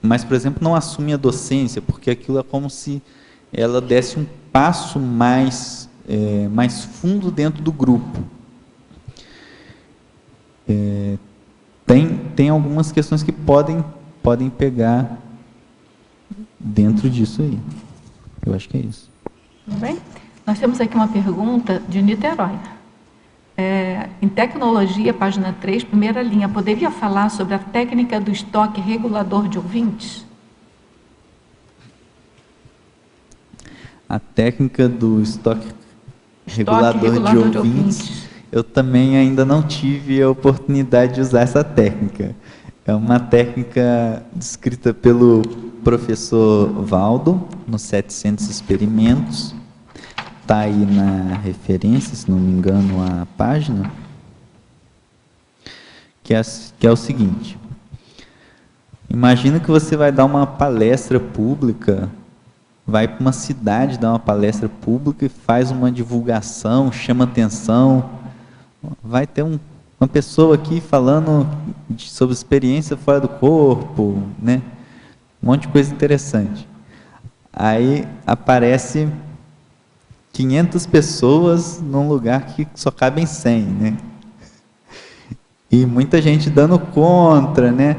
mas, por exemplo, não assume a docência, porque aquilo é como se ela desse um passo mais fundo dentro do grupo. Tem algumas questões que podem pegar dentro disso aí. Eu acho que é isso. Tudo bem? Nós temos aqui uma pergunta de Niterói. Em tecnologia, página 3, primeira linha, poderia falar sobre a técnica do estoque regulador de ouvintes? A técnica do estoque regulador de ouvintes, eu também ainda não tive a oportunidade de usar essa técnica. É uma técnica descrita pelo professor Valdo, nos 700 experimentos. Está aí na referência, se não me engano, a página, que é o seguinte: imagina que você vai dar uma palestra pública, vai para uma cidade dar uma palestra pública e faz uma divulgação, chama atenção, vai ter uma pessoa aqui falando sobre experiência fora do corpo, né? Um monte de coisa interessante. Aí aparece 500 pessoas num lugar que só cabem 100, né? E muita gente dando contra, né?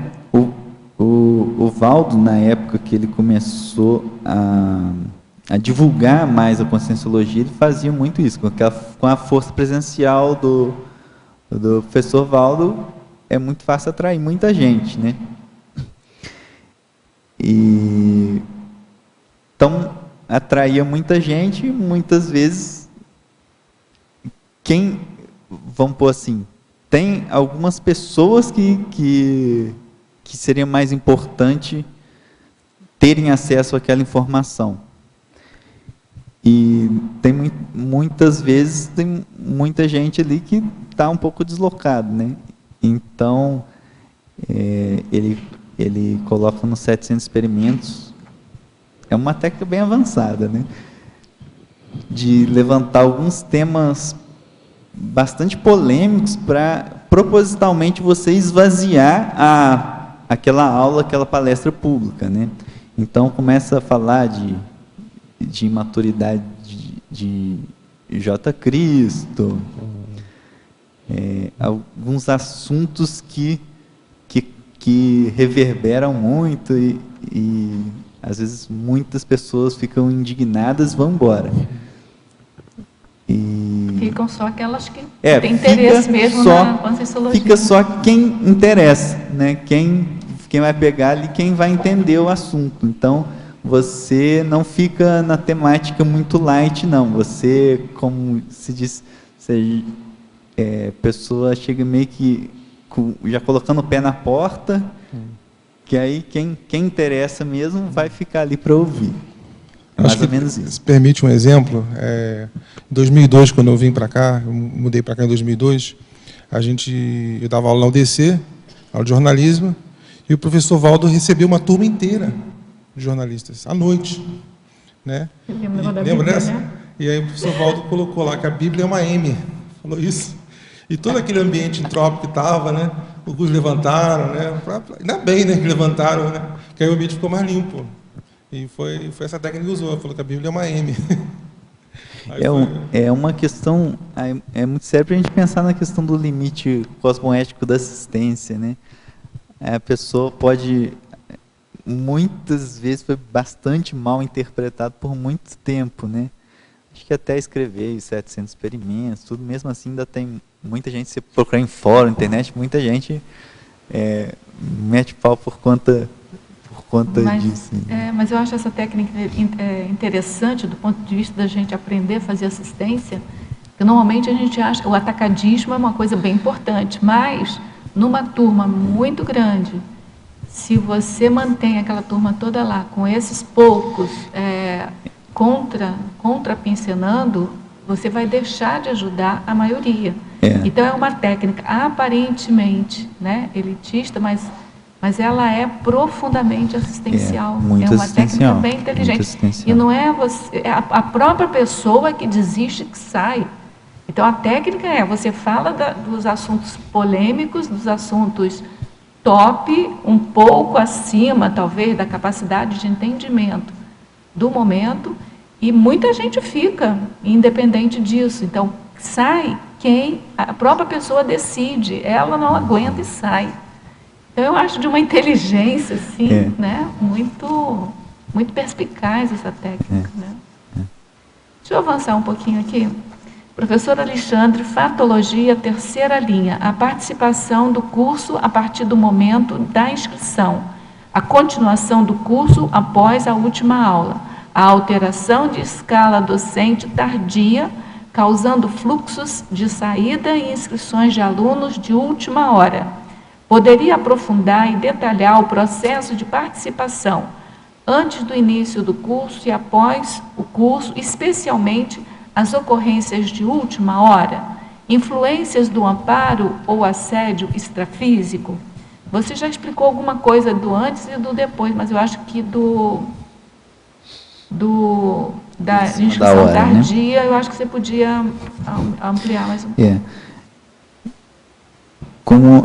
O Valdo, na época que ele começou a divulgar mais a Conscienciologia, ele fazia muito isso, com a força presencial do professor Valdo, é muito fácil atrair muita gente, né? E então atraía muita gente, muitas vezes vamos pôr assim, tem algumas pessoas que seria mais importante terem acesso àquela informação. E tem muitas vezes tem muita gente ali que está um pouco deslocado, né? Então ele coloca nos 700 experimentos, é uma técnica bem avançada, né? De levantar alguns temas bastante polêmicos para propositalmente você esvaziar aquela aula, aquela palestra pública, né? Então começa a falar de maturidade de J. Cristo, alguns assuntos que reverberam muito e às vezes muitas pessoas ficam indignadas e vão embora. Ficam só aquelas que têm interesse mesmo na Conscienciologia. Fica só quem interessa, né? Quem vai pegar ali, quem vai entender o assunto. Então, você não fica na temática muito light, não. Você, como se diz, pessoa chega meio que já colocando o pé na porta, que aí quem interessa mesmo vai ficar ali para ouvir. Mais ou menos isso. Se permite um exemplo, em 2002, quando eu vim para cá, eu mudei para cá em 2002, eu dava aula na UDC, aula de jornalismo, e o professor Valdo recebeu uma turma inteira de jornalistas, à noite. Né? Lembra dessa? Né? E aí o professor Valdo colocou lá que a Bíblia é uma M, falou isso. E todo aquele ambiente entrópico que estava, né? Alguns levantaram, né? Ainda bem, né, que levantaram, né? Que aí o ambiente ficou mais limpo. E foi essa técnica que usou, falou que a Bíblia é uma M. É uma questão, é muito sério para a gente pensar na questão do limite cosmoético da assistência, né? A pessoa pode, muitas vezes, foi bastante mal interpretado por muito tempo, né? Acho que até escrever os 700 experimentos, tudo, mesmo assim ainda tem muita gente, se procurar em fórum, internet, muita gente mete pau por conta disso. Mas eu acho essa técnica interessante do ponto de vista da gente aprender a fazer assistência, porque normalmente a gente acha o atacadismo é uma coisa bem importante, mas numa turma muito grande, se você mantém aquela turma toda lá, com esses poucos contrapincenando, você vai deixar de ajudar a maioria. Então é uma técnica aparentemente, né, elitista, mas ela é profundamente assistencial. É uma técnica bem inteligente. E não é você, é a própria pessoa que desiste, que sai. Então a técnica você fala dos assuntos polêmicos, dos assuntos top, um pouco acima, talvez, da capacidade de entendimento do momento, e muita gente fica independente disso. Então sai quem a própria pessoa decide, ela não aguenta e sai. Então, eu acho de uma inteligência, assim, né? Muito perspicaz essa técnica, né? Deixa eu avançar um pouquinho aqui. Professor Alexandre, Fatologia, terceira linha. A participação do curso a partir do momento da inscrição. A continuação do curso após a última aula. A alteração de escala docente tardia, causando fluxos de saída e inscrições de alunos de última hora. Poderia aprofundar e detalhar o processo de participação antes do início do curso e após o curso, especialmente as ocorrências de última hora, influências do amparo ou assédio extrafísico? Você já explicou alguma coisa do antes e do depois, mas eu acho que da inscrição hora, tardia, né? Eu acho que você podia ampliar mais um pouco. Como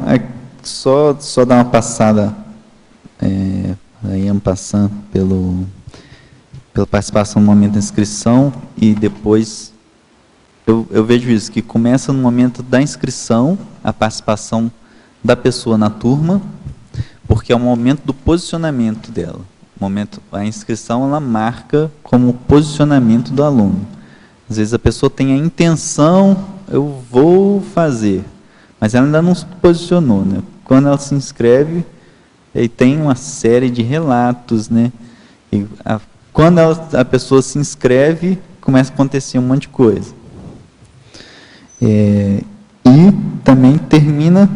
só dar uma passada aí passando pela participação no momento da inscrição e depois eu vejo isso, que começa no momento da inscrição, a participação da pessoa na turma, porque é o momento do posicionamento dela. A inscrição, ela marca como posicionamento do aluno. Às vezes a pessoa tem a intenção, eu vou fazer, mas ela ainda não se posicionou, né? Quando ela se inscreve, aí tem uma série de relatos, né? E quando a pessoa se inscreve, começa a acontecer um monte de coisa. E também termina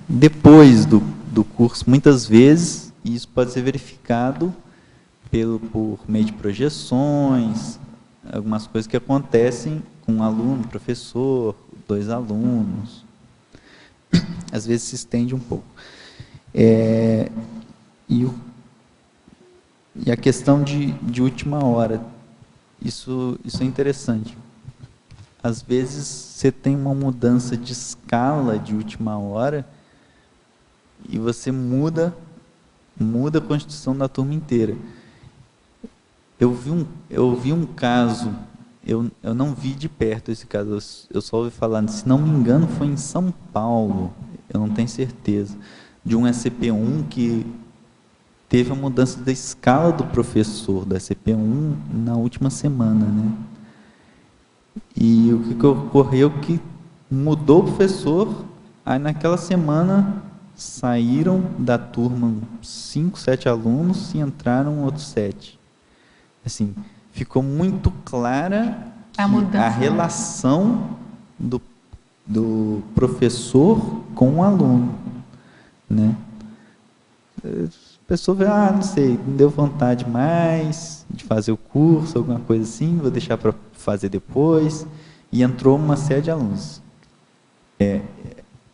depois do curso, muitas vezes, e isso pode ser verificado por meio de projeções, algumas coisas que acontecem com um aluno, professor, 2 alunos. Às vezes se estende um pouco. E a questão de última hora, isso é interessante. Às vezes você tem uma mudança de escala de última hora e você muda a constituição da turma inteira. Eu vi um caso, eu não vi de perto esse caso, eu só ouvi falar, se não me engano foi em São Paulo, eu não tenho certeza, de um SCP-1 que teve a mudança da escala do professor, da SCP-1, na última semana, né? E o que ocorreu que mudou o professor, aí naquela semana saíram da turma 5, 7 alunos e entraram outros 7. Assim, ficou muito clara a relação do professor com o aluno, né? A pessoa vê, não sei, não deu vontade mais de fazer o curso, alguma coisa assim, vou deixar para fazer depois, e entrou uma série de alunos.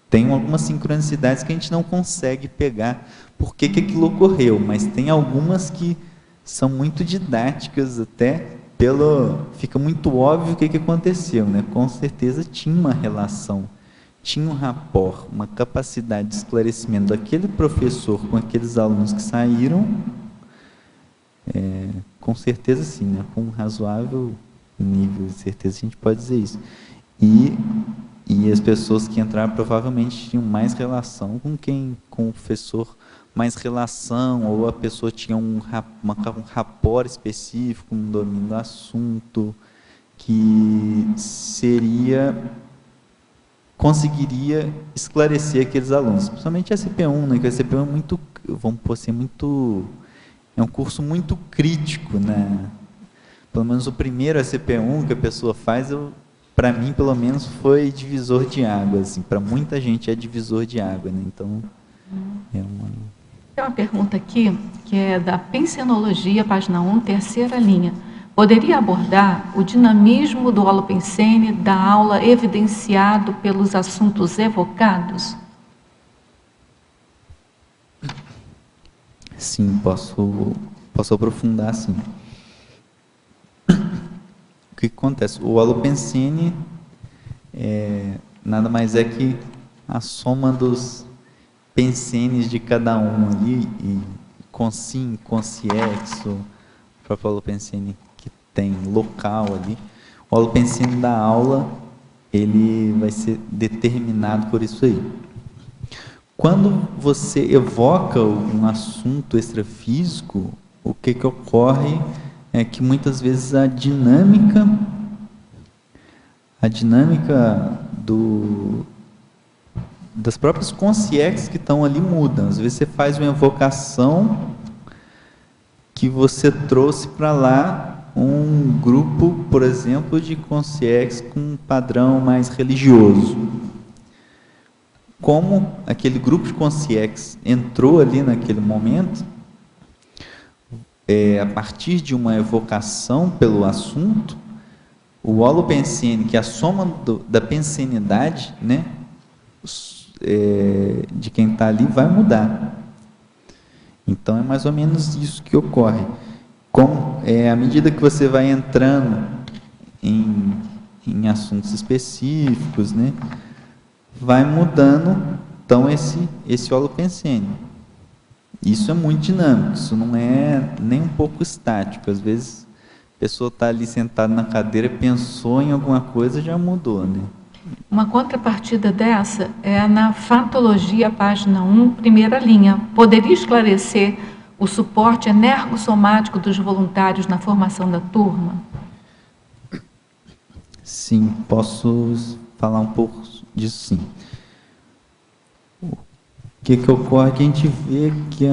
Tem algumas sincronicidades que a gente não consegue pegar por que aquilo ocorreu, mas tem algumas que são muito didáticas até, fica muito óbvio o que aconteceu, né? Com certeza tinha uma relação, tinha um rapport, uma capacidade de esclarecimento daquele professor com aqueles alunos que saíram, com certeza sim, né? Com um razoável nível de certeza a gente pode dizer isso. E as pessoas que entraram provavelmente tinham mais relação com o professor, mais relação, ou a pessoa tinha um rapport específico, um domínio do assunto, que conseguiria esclarecer aqueles alunos, principalmente a SCP-1, né, que a SCP-1 é muito, vamos pôr assim, é um curso muito crítico, né? Pelo menos o primeiro SCP-1 que a pessoa faz, para mim, pelo menos, foi divisor de água, assim, para muita gente é divisor de água, né? Então, Tem uma pergunta aqui, que é da Pensenologia, página 1, terceira linha. Poderia abordar o dinamismo do Holopensene da aula evidenciado pelos assuntos evocados? Sim, posso aprofundar, sim. O que acontece? O Holopensene nada mais é que a soma dos pensenes de cada um ali, e consim, consiexo, o próprio Holopensene que tem local ali. O Holopensene da aula, ele vai ser determinado por isso aí. Quando você evoca um assunto extrafísico, o que ocorre é que muitas vezes a dinâmica a dinâmica das próprias consciex que estão ali muda. Às vezes você faz uma evocação que você trouxe para lá um grupo, por exemplo, de consciex com um padrão mais religioso. Como aquele grupo de consciex entrou ali naquele momento, a partir de uma evocação pelo assunto, o holopensene, que é a soma da pensenidade, né, de quem está ali, vai mudar. Então, é mais ou menos isso que ocorre. À medida que você vai entrando em assuntos específicos, né, vai mudando, então, esse holopensene. Isso é muito dinâmico, isso não é nem um pouco estático. Às vezes, a pessoa está ali sentada na cadeira, pensou em alguma coisa, já mudou, né? Uma contrapartida dessa é na Fatologia, página 1, primeira linha. Poderia esclarecer o suporte energossomático dos voluntários na formação da turma? Sim, posso falar um pouco disso, sim. O que ocorre é que a gente vê que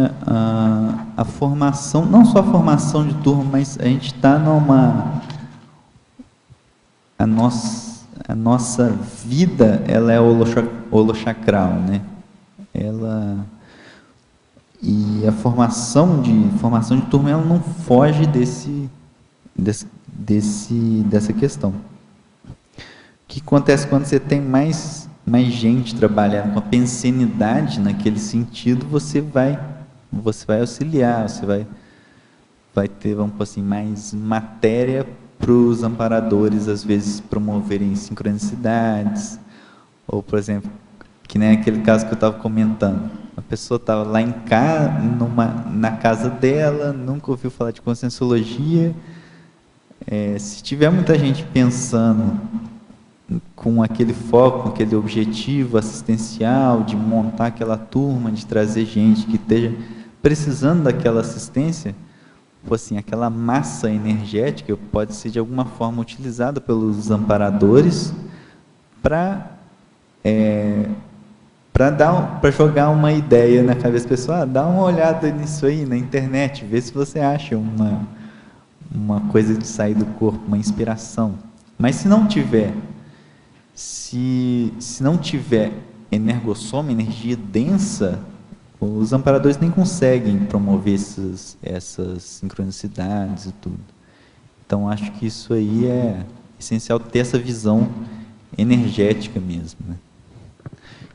a formação, não só a formação de turma, mas a gente está a nossa vida, ela é holochacral, né? E a formação de turma, ela não foge dessa questão. O que acontece quando você tem mais gente trabalhando com a pensenidade naquele sentido, você vai auxiliar, você vai ter, vamos dizer assim, mais matéria para os amparadores, às vezes, promoverem sincronicidades, ou, por exemplo, que nem aquele caso que eu estava comentando, a pessoa estava lá na casa dela, nunca ouviu falar de conscienciologia. Se tiver muita gente pensando com aquele foco, com aquele objetivo assistencial, de montar aquela turma, de trazer gente que esteja precisando daquela assistência, assim, aquela massa energética pode ser de alguma forma utilizada pelos amparadores para jogar uma ideia na cabeça da pessoa. Dá uma olhada nisso aí na internet, vê se você acha uma coisa de sair do corpo, uma inspiração. Mas se não tiver, se não tiver energossoma, energia densa, os amparadores nem conseguem promover essas sincronicidades e tudo. Então, acho que isso aí é essencial, ter essa visão energética mesmo, né?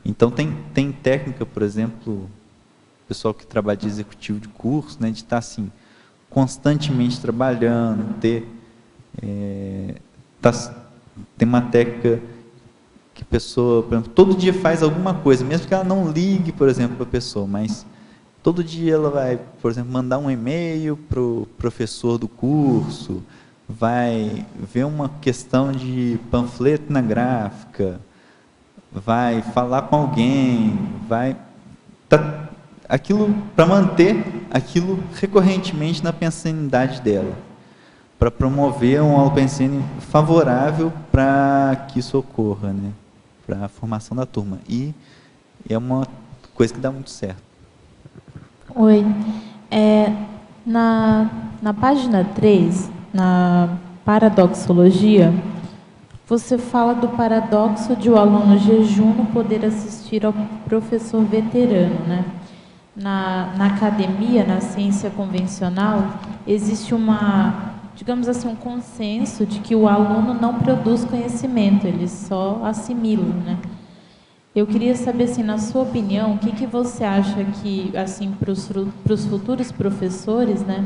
Então, tem técnica, por exemplo, o pessoal que trabalha de executivo de curso, né, de estar assim, constantemente trabalhando, tem uma técnica que a pessoa, por exemplo, todo dia faz alguma coisa, mesmo que ela não ligue, por exemplo, para a pessoa, mas todo dia ela vai, por exemplo, mandar um e-mail para o professor do curso, vai ver uma questão de panfleto na gráfica, vai falar com alguém, aquilo para manter aquilo recorrentemente na pensenidade dela, para promover um holopensene favorável para que isso ocorra, né? Para a formação da turma. E é uma coisa que dá muito certo. Oi. Na página 3, na paradoxologia, você fala do paradoxo de o aluno jejuno poder assistir ao professor veterano, né? Na academia, na ciência convencional, existe digamos assim, um consenso de que o aluno não produz conhecimento, ele só assimila, né? Eu queria saber, assim, na sua opinião, o que você acha que, assim, para os futuros professores, né?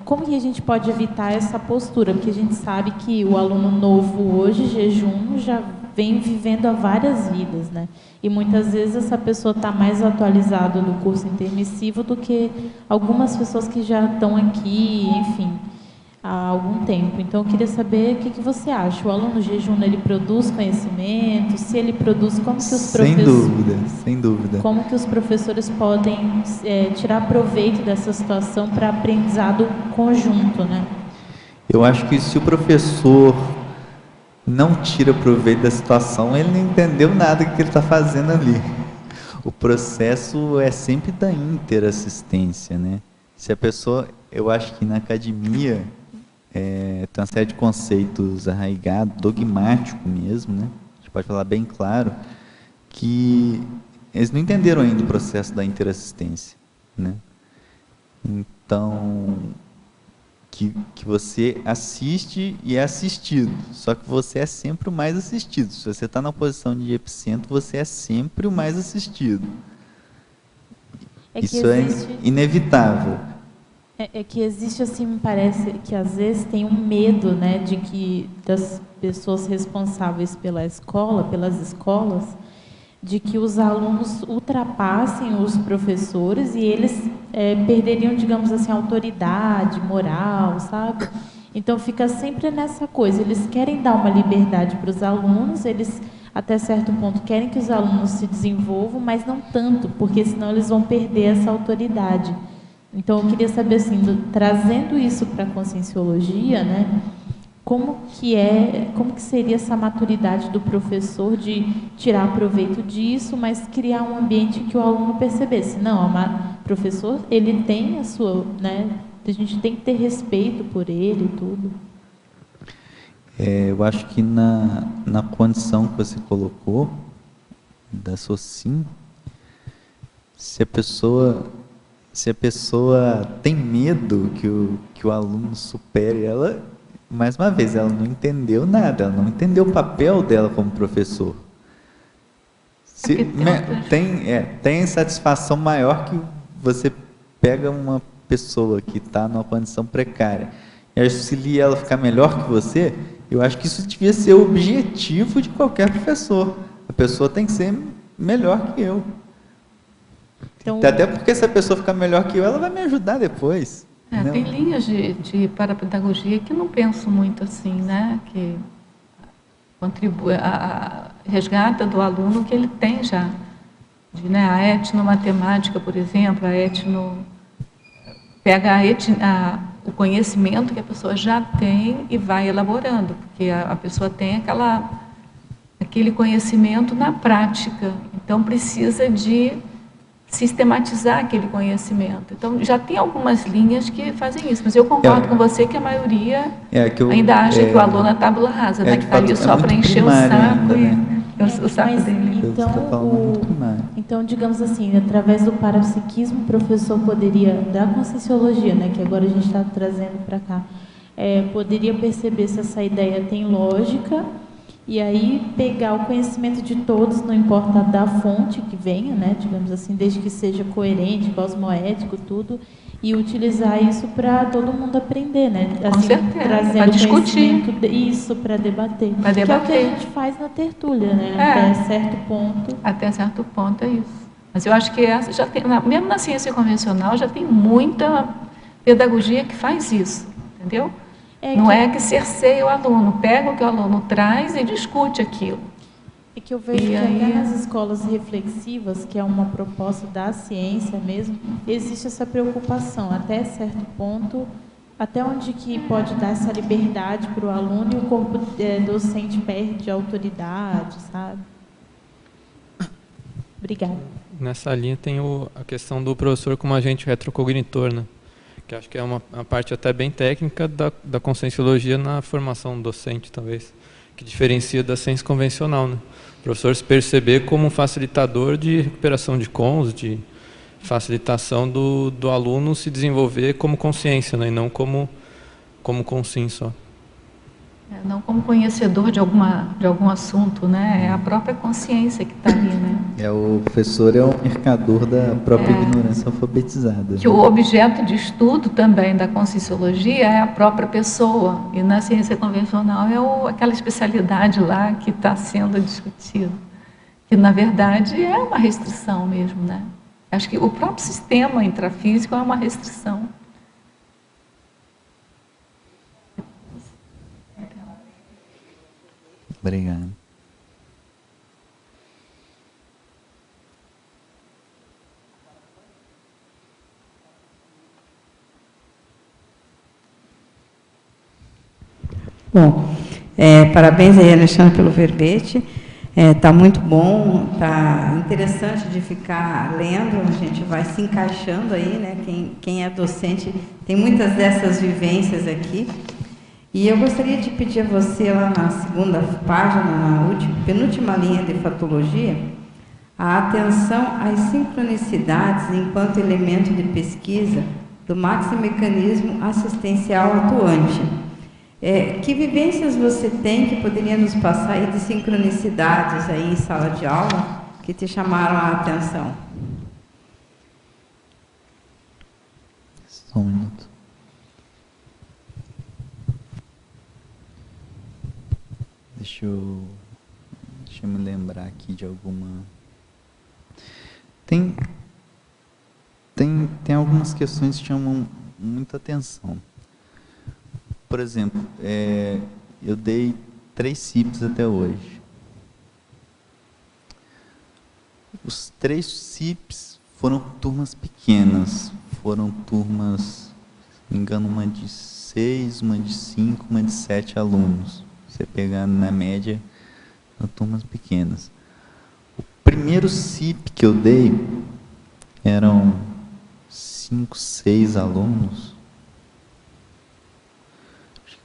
Como que a gente pode evitar essa postura? Porque a gente sabe que o aluno novo hoje, jejum, já vem vivendo há várias vidas, né? E muitas vezes essa pessoa está mais atualizada no curso intermissivo do que algumas pessoas que já estão aqui, enfim, há algum tempo. Então, eu queria saber o que você acha. O aluno jejum, ele produz conhecimento? Se ele produz, como que os professores... Sem dúvida. Como que os professores podem tirar proveito dessa situação para aprendizado conjunto, né? Eu acho que se o professor não tira proveito da situação, ele não entendeu nada do que ele está fazendo ali. O processo é sempre da interassistência, né? Se a pessoa, eu acho que na academia tem uma série de conceitos arraigados, dogmático mesmo, né? A gente pode falar bem claro que eles não entenderam ainda o processo da interassistência, né? Então, que você assiste e é assistido, só que você é sempre o mais assistido. Se você está na posição de epicentro, você é sempre o mais assistido. Isso existe... é inevitável. É que existe, assim, me parece que às vezes tem um medo, né, de que das pessoas responsáveis pela escola, pelas escolas, de que os alunos ultrapassem os professores e eles perderiam, digamos assim, autoridade, moral, sabe? Então fica sempre nessa coisa, eles querem dar uma liberdade para os alunos, eles até certo ponto querem que os alunos se desenvolvam, mas não tanto, porque senão eles vão perder essa autoridade. Então eu queria saber, assim, trazendo isso para a conscienciologia, né? Como que seria essa maturidade do professor de tirar proveito disso, mas criar um ambiente que o aluno percebesse? Não, o professor, ele tem a sua, né? A gente tem que ter respeito por ele e tudo. Eu acho que na condição que você colocou, da SOCIM, se a pessoa tem medo que o aluno supere ela, mais uma vez, ela não entendeu nada, ela não entendeu o papel dela como professor. Tem satisfação maior que você pega uma pessoa que está numa condição precária e auxilia ela a ficar melhor que você. Eu acho que isso devia ser o objetivo de qualquer professor. A pessoa tem que ser melhor que eu. Então, até porque se a pessoa ficar melhor que eu, ela vai me ajudar depois. Tem linhas de parapedagogia que não penso muito assim, né? Que contribui, resgata do aluno que ele tem já. A etnomatemática, por exemplo, pega o conhecimento que a pessoa já tem e vai elaborando, porque a pessoa tem aquele conhecimento na prática, então precisa de sistematizar aquele conhecimento. Então, já tem algumas linhas que fazem isso, mas eu concordo com você que a maioria ainda acha que o aluno é tábula rasa, né? Que está ali só para encher o saco o saco dele. Então, digamos assim, através do parapsiquismo, o professor poderia, da conscienciologia, né, que agora a gente está trazendo para cá, poderia perceber se essa ideia tem lógica, e aí pegar o conhecimento de todos, não importa da fonte que venha, né, digamos assim, desde que seja coerente, cosmoético, tudo, e utilizar isso para todo mundo aprender, né? Assim, com certeza, trazendo conhecimento, isso, para debater. Que é o que a gente faz na tertúlia, né? Até certo ponto. Até certo ponto é isso. Mas eu acho que já tem, mesmo na ciência convencional, já tem muita pedagogia que faz isso, entendeu? Não é que cerceia o aluno, pega o que o aluno traz e discute aquilo. É que eu vejo que até nas escolas reflexivas, que é uma proposta da ciência mesmo, existe essa preocupação, até certo ponto, até onde que pode dar essa liberdade para o aluno e o corpo docente perde autoridade, sabe? Obrigada. Nessa linha tem a questão do professor como agente retrocognitor, né? Que acho que é uma parte até bem técnica da conscienciologia na formação docente, talvez, que diferencia da ciência convencional, né? O professor se perceber como um facilitador de recuperação de cons, de facilitação do aluno se desenvolver como consciência, né? E não como consim só. Não como conhecedor de algum assunto, né? É a própria consciência que está ali, né? O professor é um mercador da própria ignorância alfabetizada. Que o objeto de estudo também da conscienciologia é a própria pessoa, e na ciência convencional é aquela especialidade lá que está sendo discutida, que na verdade é uma restrição mesmo, né? Acho que o próprio sistema intrafísico é uma restrição. Obrigado. Bom, Parabéns aí, Alexandre, pelo verbete. Está muito bom, está interessante de ficar lendo, a gente vai se encaixando aí, né? Quem é docente tem muitas dessas vivências aqui. E eu gostaria de pedir a você, lá na segunda página, na penúltima linha de fatologia, a atenção às sincronicidades enquanto elemento de pesquisa do maximecanismo assistencial atuante. Que vivências você tem que poderia nos passar aí de sincronicidades aí em sala de aula que te chamaram a atenção? Só um minuto. Deixa eu me lembrar aqui de alguma... Tem algumas questões que chamam muita atenção. Por exemplo, eu dei 3 CIPs até hoje. Os 3 CIPs foram turmas pequenas, foram turmas, se não me engano, uma de 6, uma de 5, uma de 7 alunos. Você pegar na média, são turmas pequenas. O primeiro CIP que eu dei eram 5, 6 alunos.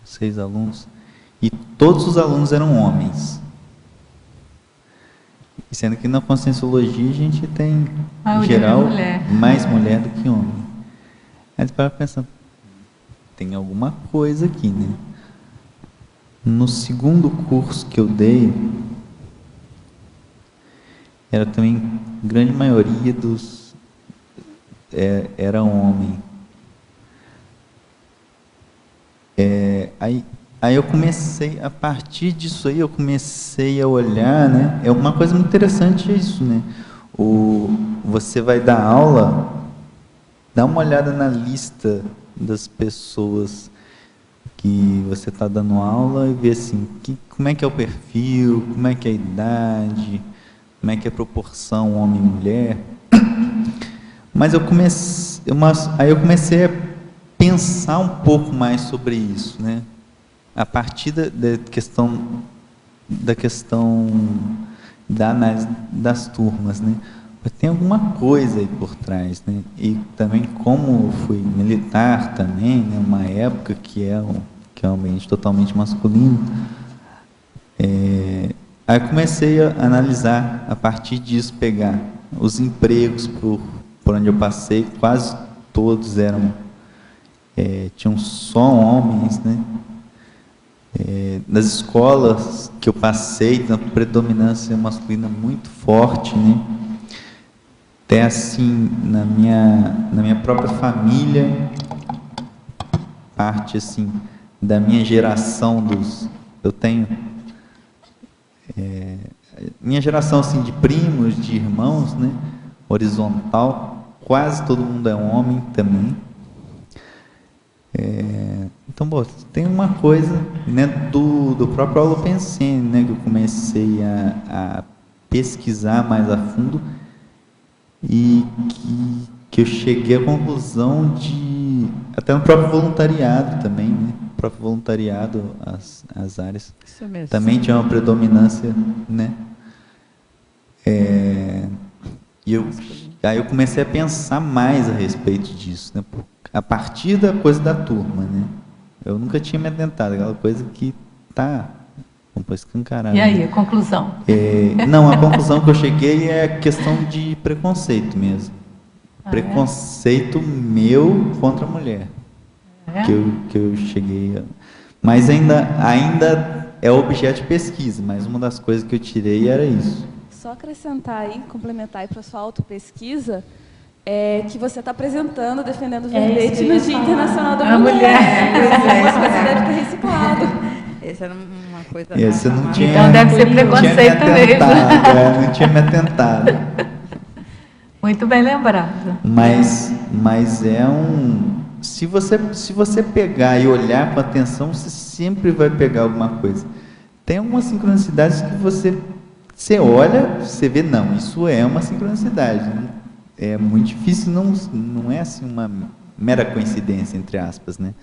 6 alunos, e todos os alunos eram homens. E sendo que na Conscienciologia a gente tem, em geral, mais mulher do que homem. Aí você para pensar, tem alguma coisa aqui, né? No segundo curso que eu dei, era também, grande maioria dos era homem. Aí eu comecei, a partir disso aí, eu comecei a olhar, né? É uma coisa muito interessante isso, né? Você vai dar aula, dá uma olhada na lista das pessoas que você está dando aula e vê assim, como é que é o perfil, como é que é a idade, como é que é a proporção homem e mulher. Mas aí eu comecei a pensar um pouco mais sobre isso, né? A partir da questão da análise das turmas, né? Mas tem alguma coisa aí por trás, né? E também, como fui militar também, né? Uma época que é um ambiente totalmente masculino, aí eu comecei a analisar, a partir disso, pegar os empregos por onde eu passei, quase todos tinham só homens, né? Nas escolas que eu passei, na predominância masculina muito forte, né? Até assim, na minha própria família, parte assim, da minha geração eu tenho, minha geração assim, de primos, de irmãos, né? Horizontal, quase todo mundo é homem também. Então, tem uma coisa, né, do próprio Holopensene, né, que eu comecei a pesquisar mais a fundo e que eu cheguei à conclusão até no próprio voluntariado também, né, o próprio voluntariado, as áreas também tinha uma predominância, né, aí eu comecei a pensar mais a respeito disso, né, a partir da coisa da turma, né? Eu nunca tinha me atentado, aquela coisa que vamos escancarar. E aí, a conclusão? Não, a conclusão que eu cheguei é a questão de preconceito mesmo. Preconceito meu contra a mulher. Que eu cheguei Mas ainda é objeto de pesquisa, mas uma das coisas que eu tirei era isso. Só acrescentar aí, complementar aí para a sua autopesquisa, que você está apresentando, defendendo o verbete no Dia Internacional da Mulher. Você deve ter reciclado. Essa era uma coisa... Não tinha, então deve ser preconceito mesmo. Não tinha me atentado. Muito bem lembrado. Mas se você pegar e olhar com atenção, você sempre vai pegar alguma coisa. Tem algumas sincronicidades que você olha, você vê, não, isso é uma sincronicidade, né? É muito difícil, não é assim uma mera coincidência, entre aspas, né?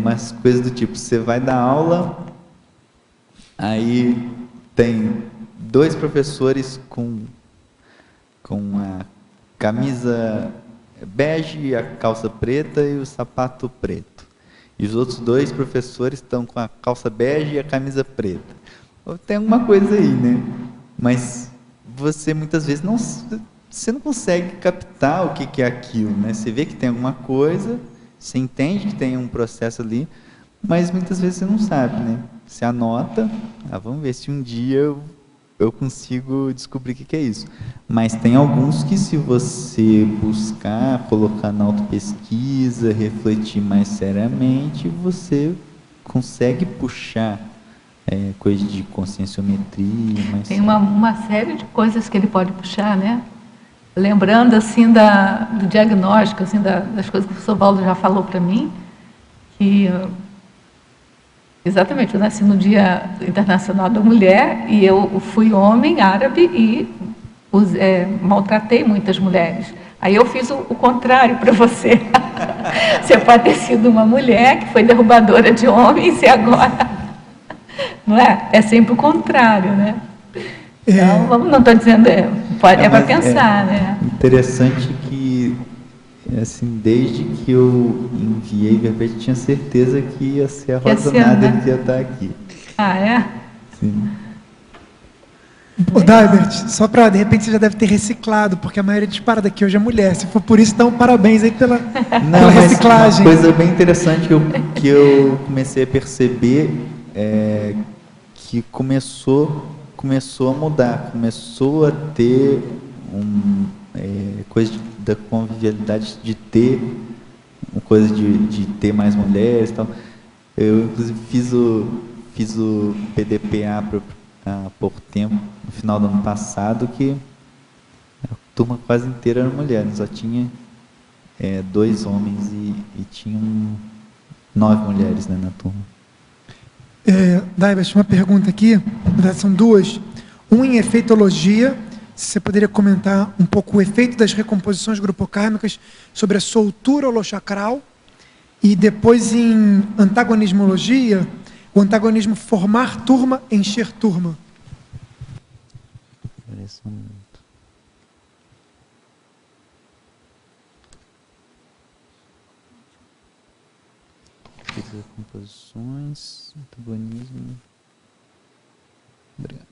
Mas coisas do tipo, você vai dar aula Aí tem 2 professores com a camisa bege, a calça preta e o sapato preto. E os outros 2 professores estão com a calça bege e a camisa preta. Tem alguma coisa aí, né? Mas você muitas vezes você não consegue captar o que é aquilo, né? Você vê que tem alguma coisa, você entende que tem um processo ali, mas muitas vezes você não sabe, né? Você anota, vamos ver se um dia eu consigo descobrir o que é isso. Mas tem alguns que, se você buscar, colocar na autopesquisa, refletir mais seriamente, você consegue puxar coisa de conscienciometria. Mas... Tem uma série de coisas que ele pode puxar, né? Lembrando, assim, do diagnóstico, assim, das coisas que o professor Valdo já falou para mim, que... Exatamente, eu nasci no Dia Internacional da Mulher e eu fui homem árabe e maltratei muitas mulheres. Aí eu fiz o contrário para você. Você pode ter sido uma mulher que foi derrubadora de homens e agora... Não é? É sempre o contrário, né? Então, não estou dizendo... É para pensar, né? Interessante que... assim, desde que eu enviei verbete, tinha certeza que ia ser a Rosa Nader que ia estar aqui. Ah, é? Sim. Ô, Daibert, só para, de repente, você já deve ter reciclado, porque a maioria disparada aqui hoje é mulher. Se for por isso, então, parabéns aí pela reciclagem. Uma coisa bem interessante que eu comecei a perceber que começou a mudar, começou a ter coisa da convivialidade de ter coisa de ter mais mulheres e tal. Eu inclusive fiz o PDPA há pouco tempo, no final do ano passado, que a turma quase inteira era mulher, só tinha 2 homens e tinham 9 mulheres, né, na turma. Daibert, uma pergunta aqui, na verdade são 2. Em efeitologia, se você poderia comentar um pouco o efeito das recomposições grupocármicas sobre a soltura holochacral, e depois em antagonismologia, o antagonismo formar turma, encher turma. Recomposições, antagonismo. Obrigado.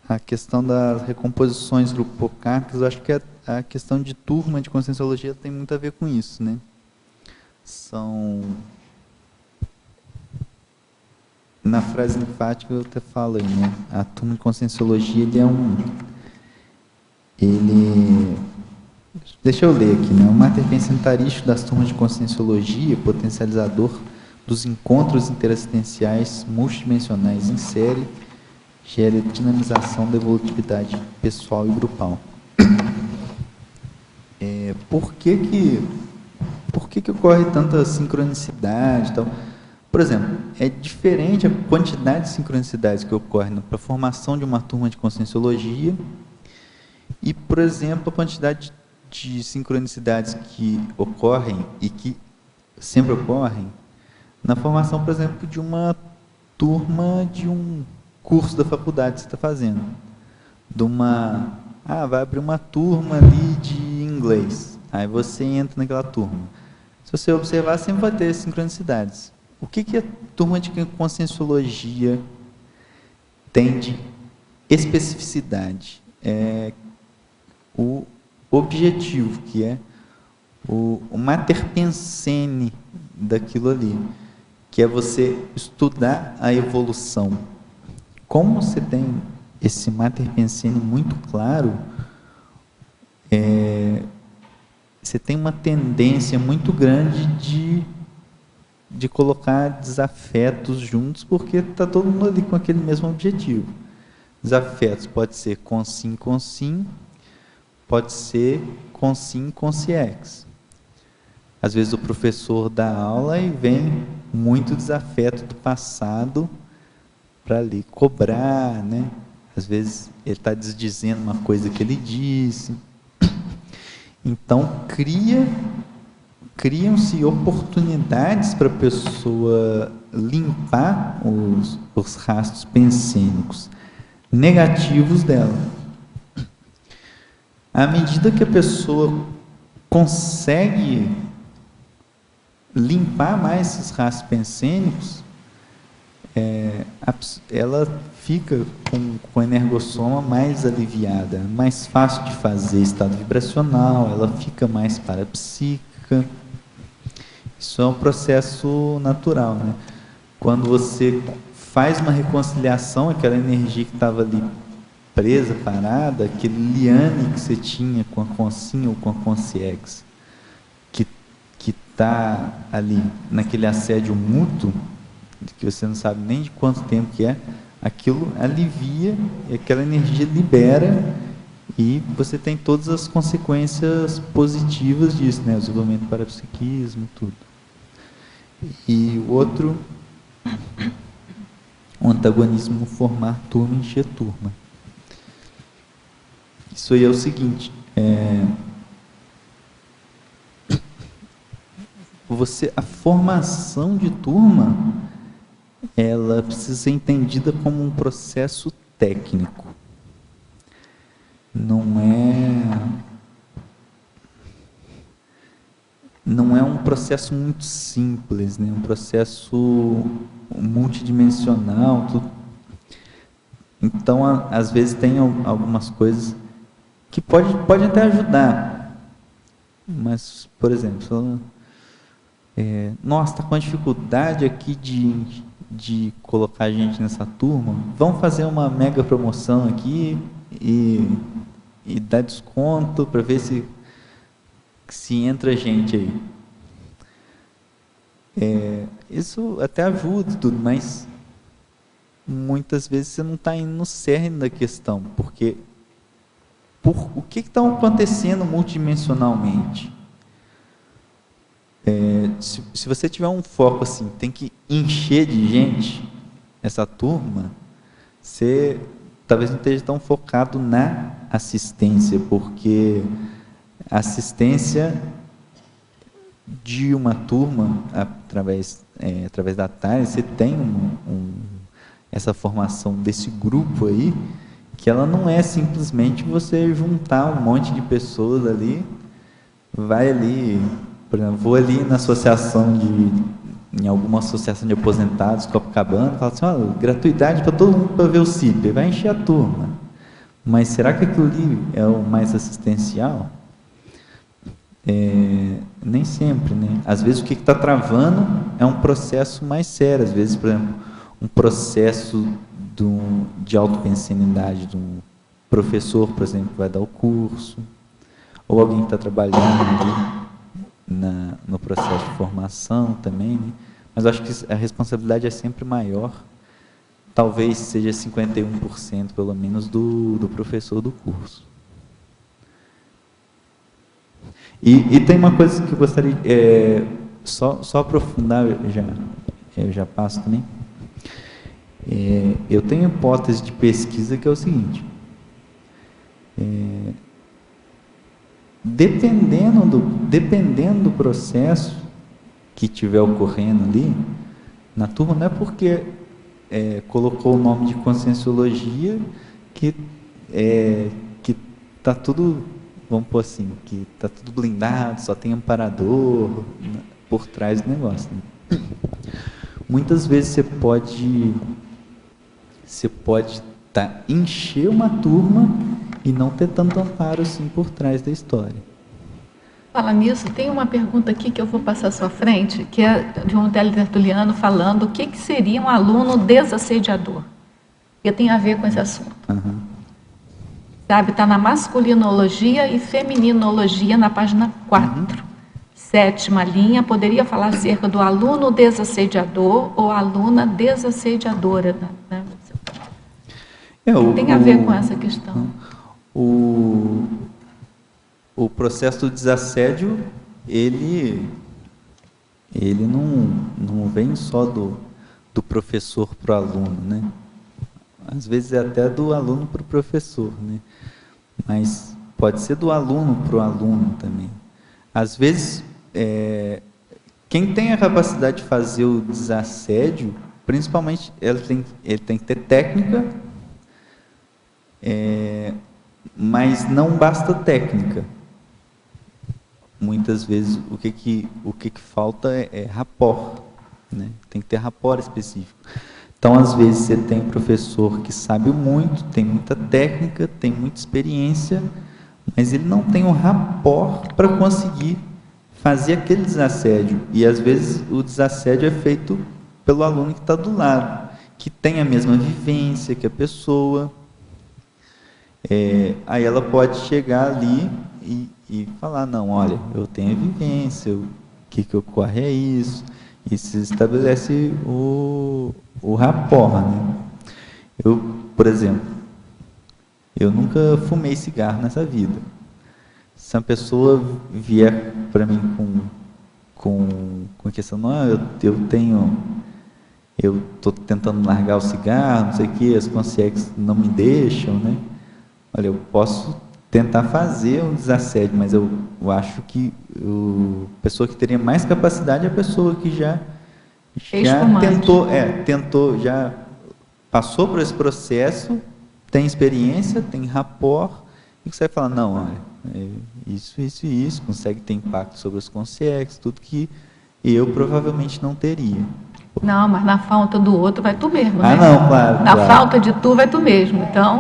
A questão das recomposições grupocármicas, eu acho que a questão de turma de conscienciologia tem muito a ver com isso, né? Na frase enfática eu até falo aí, né? A turma de conscienciologia, deixa eu ler aqui, né? O mater pensentarístico das turmas de conscienciologia, potencializador dos encontros interassistenciais multidimensionais em série, gera dinamização da evolutividade pessoal e grupal. Por que ocorre tanta sincronicidade e tal? Por exemplo, é diferente a quantidade de sincronicidades que ocorre para a formação de uma turma de conscienciologia e, por exemplo, a quantidade de sincronicidades que ocorrem e que sempre ocorrem na formação, por exemplo, de uma turma de um curso da faculdade que você está fazendo. Vai abrir uma turma ali de inglês. Aí você entra naquela turma. Se você observar, sempre vai ter sincronicidades. O que a turma de conscienciologia tem de especificidade? O objetivo, que é o mater pensene daquilo ali, que é você estudar a evolução. Como você tem esse mater pensene muito claro, você tem uma tendência muito grande de colocar desafetos juntos, porque está todo mundo ali com aquele mesmo objetivo. Desafetos pode ser consim, pode ser consim, consciex. Às vezes o professor dá aula e vem muito desafeto do passado para ali cobrar, né? Às vezes ele está desdizendo uma coisa que ele disse. Então cria criam-se oportunidades para a pessoa limpar os rastros pensênicos negativos dela. À medida que a pessoa consegue limpar mais esses rastros pensênicos, ela fica com a energossoma mais aliviada, mais fácil de fazer estado vibracional, ela fica mais parapsíquica. Isso é um processo natural, né? Quando você faz uma reconciliação, aquela energia que estava ali presa, parada, aquele liane que você tinha com a consciência ou com a consciência, que está ali naquele assédio mútuo, que você não sabe nem de quanto tempo que é, aquilo alivia e aquela energia libera e você tem todas as consequências positivas disso, né? O desenvolvimento do parapsiquismo, tudo. E o outro, o antagonismo formar turma, encher turma. Isso aí é o seguinte, a formação de turma, ela precisa ser entendida como um processo técnico. Não é um processo muito simples, né? Um processo multidimensional. Tudo. Então, às vezes tem algumas coisas que pode até ajudar, mas, por exemplo, nossa, está com dificuldade aqui de colocar a gente nessa turma, vamos fazer uma mega promoção aqui e dar desconto para ver se entra gente aí. Isso até ajuda e tudo, mas muitas vezes você não está indo no cerne da questão, porque o que está acontecendo multidimensionalmente? Se você tiver um foco assim, tem que encher de gente essa turma, você talvez não esteja tão focado na assistência, porque a assistência de uma turma, através da TARES, você tem essa formação desse grupo aí, que ela não é simplesmente você juntar um monte de pessoas ali, vai ali, por exemplo, vou ali na em alguma associação de aposentados, Copacabana, fala assim, gratuidade para todo mundo para ver o CIP, vai encher a turma. Mas será que aquilo ali é o mais assistencial? Nem sempre, né? Às vezes o que está travando é um processo mais sério, às vezes, por exemplo, um processo de autopensenidade de um professor, por exemplo, que vai dar o curso, ou alguém que está trabalhando ali no processo de formação também, né? Mas acho que a responsabilidade é sempre maior, talvez seja 51% pelo menos do professor do curso. E tem uma coisa que eu gostaria só aprofundar, eu já passo também. Eu tenho hipótese de pesquisa que é o seguinte, dependendo do processo que estiver ocorrendo ali, na turma, não é porque colocou o nome de conscienciologia que está tudo, vamos pôr assim, que está tudo blindado, só tem amparador por trás do negócio. Né? Muitas vezes você pode encher uma turma e não ter tanto amparo assim por trás da história. Fala nisso, tem uma pergunta aqui que eu vou passar à sua frente, que é de um teletertuliano falando o que seria um aluno desassediador. Que tem a ver com esse assunto. Uhum. Sabe, está na masculinologia e femininologia, na página 4. Uhum. 7ª linha, poderia falar acerca do aluno desassediador ou aluna desassediadora, né? Tem a ver com essa questão. O processo do desassédio, ele não vem só do professor para o aluno, né? Às vezes é até do aluno para o professor, né? Mas pode ser do aluno para o aluno também. Às vezes quem tem a capacidade de fazer o desassédio, principalmente, ele tem que ter técnica, mas não basta técnica. Muitas vezes o que falta é rapport, né? Tem que ter rapport específico. Então, às vezes, você tem um professor que sabe muito, tem muita técnica, tem muita experiência, mas ele não tem um rapport para conseguir fazer aquele desassédio. E, às vezes, o desassédio é feito pelo aluno que está do lado, que tem a mesma vivência que a pessoa. Aí ela pode chegar ali e falar, não, olha, eu tenho a vivência, o que ocorre é isso, e se estabelece o rapport, né? Por exemplo, eu nunca fumei cigarro nessa vida. Se uma pessoa vier para mim com a questão, não, eu estou tentando largar o cigarro, não sei o que, as consciências não me deixam, né? Olha, eu posso tentar fazer um desassédio, mas eu acho que a pessoa que teria mais capacidade é a pessoa que já tentou, já passou por esse processo, tem experiência, tem rapport, e você vai falar, não, olha, isso e isso, consegue ter impacto sobre os consciências, tudo que eu provavelmente não teria. Não, mas na falta do outro vai tu mesmo, né? Não, claro. Na falta de tu vai tu mesmo, então...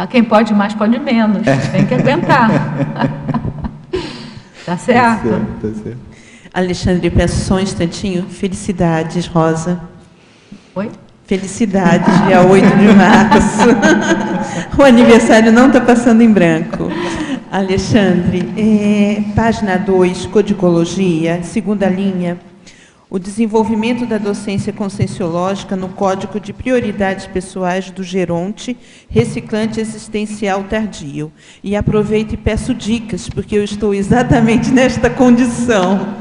quem pode mais, pode menos. Tem que aguentar. Tá certo? Tá certo. Alexandre, peço só um instantinho. Felicidades, Rosa. Oi? Felicidades, dia 8 de março. O aniversário não está passando em branco. Alexandre, página 2, Codicologia, segunda linha. O desenvolvimento da docência conscienciológica no Código de Prioridades Pessoais do Geronte, reciclante existencial tardio. E aproveito e peço dicas, porque eu estou exatamente nesta condição.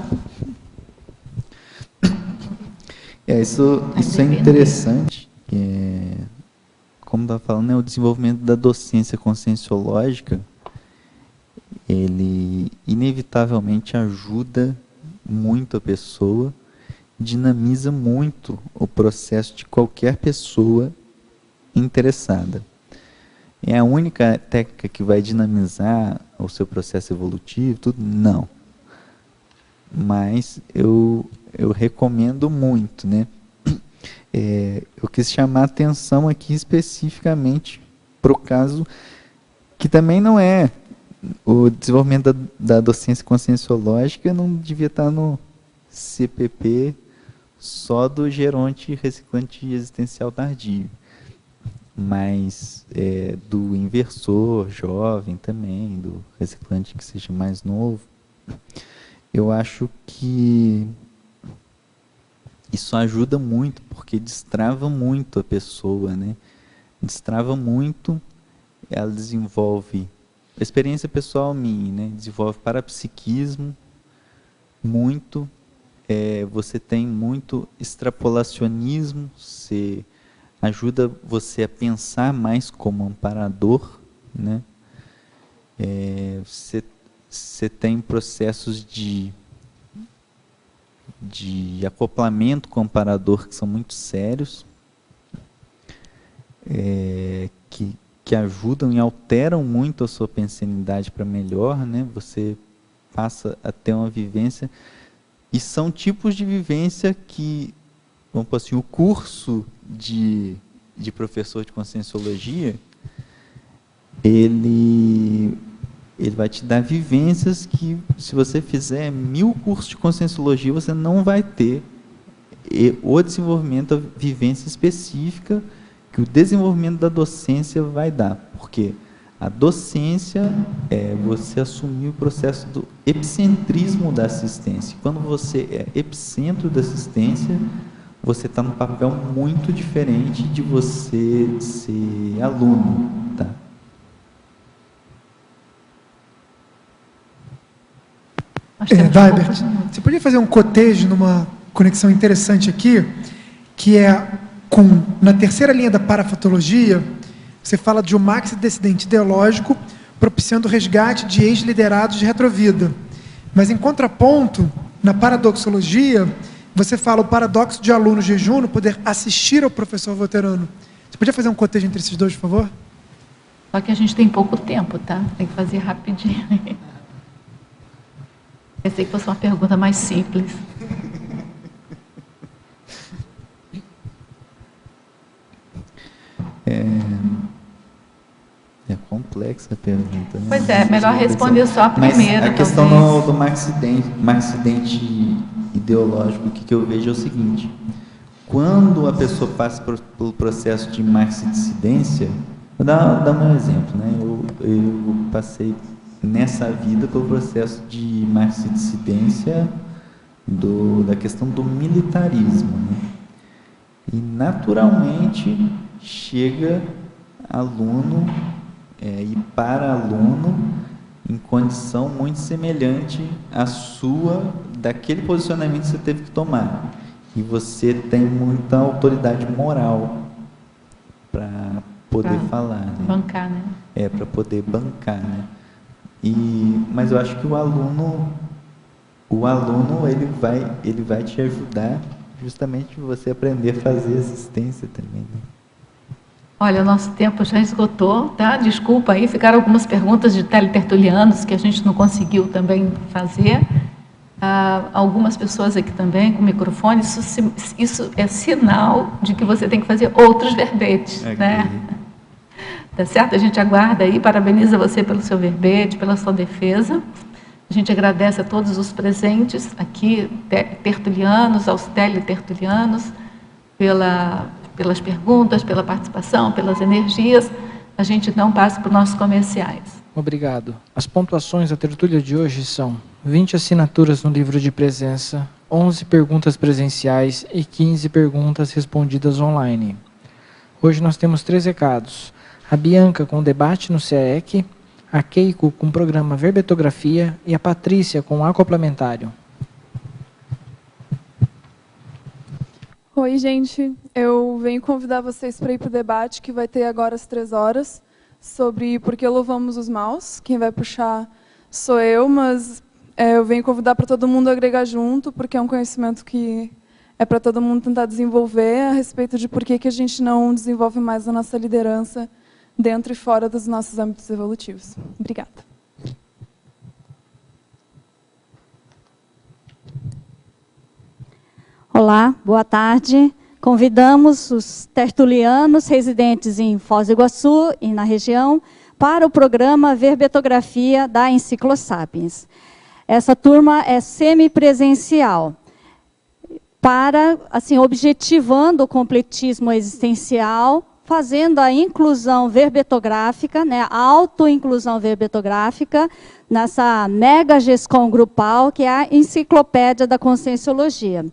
Isso é interessante. Como estava falando, o desenvolvimento da docência conscienciológica, ele inevitavelmente ajuda muito a pessoa, dinamiza muito o processo de qualquer pessoa interessada. É a única técnica que vai dinamizar o seu processo evolutivo, tudo? Não. Mas eu recomendo muito, né? Eu quis chamar a atenção aqui especificamente para o caso que também não é o desenvolvimento da docência conscienciológica, não devia estar no CPP só do geronte reciclante existencial tardio, mas do inversor jovem também, do reciclante que seja mais novo. Eu acho que isso ajuda muito, porque destrava muito a pessoa, né? Destrava muito, ela desenvolve, experiência pessoal minha, né? Desenvolve parapsiquismo muito. Você tem muito extrapolacionismo, ajuda você a pensar mais como amparador, né? Você tem processos de acoplamento com o amparador que são muito sérios, que ajudam e alteram muito a sua pensanidade para melhor, né? Você passa a ter uma vivência. E são tipos de vivência que, vamos dizer assim, o curso de professor de conscienciologia, ele vai te dar vivências que, se você fizer 1000 cursos de conscienciologia, você não vai ter o desenvolvimento, a vivência específica que o desenvolvimento da docência vai dar. Porque a docência é você assumir o processo do epicentrismo da assistência. Quando você é epicentro da assistência, você está num papel muito diferente de você ser aluno. Tá? Weibert, você podia fazer um cotejo numa conexão interessante aqui, que é na terceira linha da parafatologia. Você fala de um maxi-descendente ideológico propiciando o resgate de ex-liderados de retrovida. Mas, em contraponto, na paradoxologia, você fala o paradoxo de aluno jejuno poder assistir ao professor veterano. Você podia fazer um cotejo entre esses dois, por favor? Só que a gente tem pouco tempo, tá? Tem que fazer rapidinho. Pensei que fosse uma pergunta mais simples. É complexa a pergunta. Né? Pois é, melhor responder só a primeira. Mas a questão do marxidente ideológico, o que eu vejo é o seguinte: quando a pessoa passa pelo processo de marxidissidência, vou dar um exemplo, né? Eu passei nessa vida pelo processo de marxidissidência da questão do militarismo, né? E naturalmente chega aluno e para aluno em condição muito semelhante à sua, daquele posicionamento que você teve que tomar. E você tem muita autoridade moral para poder falar. Né? Bancar, né? Para poder bancar, né? Mas eu acho que o aluno ele vai te ajudar justamente você aprender a fazer assistência também, né? Olha, o nosso tempo já esgotou, tá? Desculpa aí, ficaram algumas perguntas de teletertulianos que a gente não conseguiu também fazer. Algumas pessoas aqui também com microfone, isso é sinal de que você tem que fazer outros verbetes, né? Tá certo? A gente aguarda aí, parabeniza você pelo seu verbete, pela sua defesa. A gente agradece a todos os presentes aqui, tertulianos, aos teletertulianos, pelas perguntas, pela participação, pelas energias. A gente então passa para os nossos comerciais. Obrigado. As pontuações da tertúlia de hoje são 20 assinaturas no livro de presença, 11 perguntas presenciais e 15 perguntas respondidas online. Hoje nós temos 3 recados. A Bianca com debate no CAEC, a Keiko com programa Verbetografia e a Patrícia com acoplamentário. Oi, gente. Eu venho convidar vocês para ir para o debate que vai ter agora às 3 horas sobre por que louvamos os maus. Quem vai puxar sou eu, mas eu venho convidar para todo mundo agregar junto, porque é um conhecimento que é para todo mundo tentar desenvolver a respeito de por que a gente não desenvolve mais a nossa liderança dentro e fora dos nossos âmbitos evolutivos. Obrigada. Olá, boa tarde. Convidamos os tertulianos residentes em Foz do Iguaçu e na região para o programa Verbetografia da Enciclosapiens. Essa turma é semipresencial, para, assim, objetivando o completismo existencial, fazendo a inclusão verbetográfica, né, a autoinclusão verbetográfica, nessa mega GESCOM grupal, que é a Enciclopédia da Conscienciologia.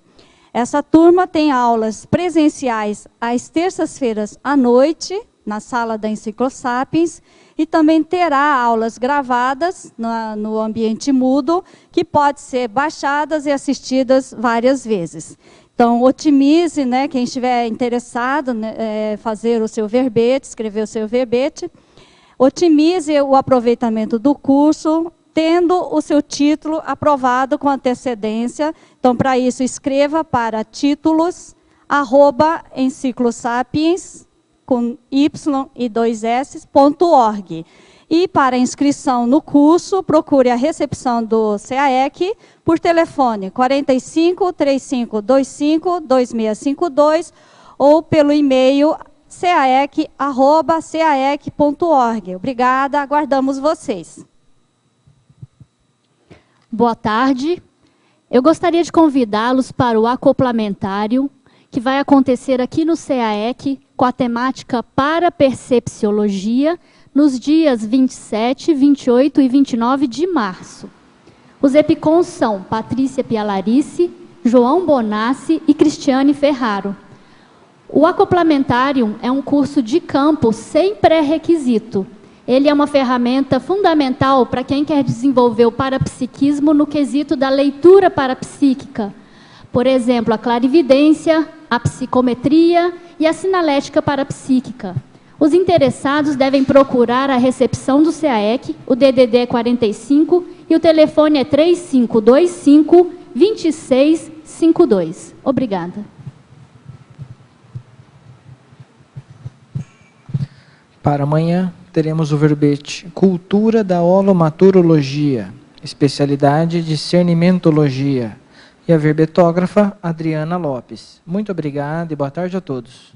Essa turma tem aulas presenciais às terças-feiras à noite, na sala da Enciclosapiens, e também terá aulas gravadas no ambiente mudo, que pode ser baixadas e assistidas várias vezes. Então, otimize, né, quem estiver interessado, né, fazer o seu verbete, escrever o seu verbete, otimize o aproveitamento do curso, tendo o seu título aprovado com antecedência. Então, para isso, escreva para títulos@enciclosapiens, com y e 2 s.org. E para inscrição no curso, procure a recepção do CAEC por telefone 45 3525 2652 ou pelo e-mail caec@caec.org. Obrigada, aguardamos vocês. Boa tarde. Eu gostaria de convidá-los para o acoplamentário, que vai acontecer aqui no CAEC, com a temática Parapercepciologia, nos dias 27, 28 e 29 de março. Os epicons são Patrícia Pialarice, João Bonassi e Cristiane Ferraro. O acoplamentário é um curso de campo sem pré-requisito. Ele é uma ferramenta fundamental para quem quer desenvolver o parapsiquismo no quesito da leitura parapsíquica. Por exemplo, a clarividência, a psicometria e a sinalética parapsíquica. Os interessados devem procurar a recepção do CAEC, o DDD é 45 e o telefone é 3525-2652. Obrigada. Para amanhã, teremos o verbete Cultura da Holomaturologia, especialidade discernimentologia, e a verbetógrafa Adriana Lopes. Muito obrigado e boa tarde a todos.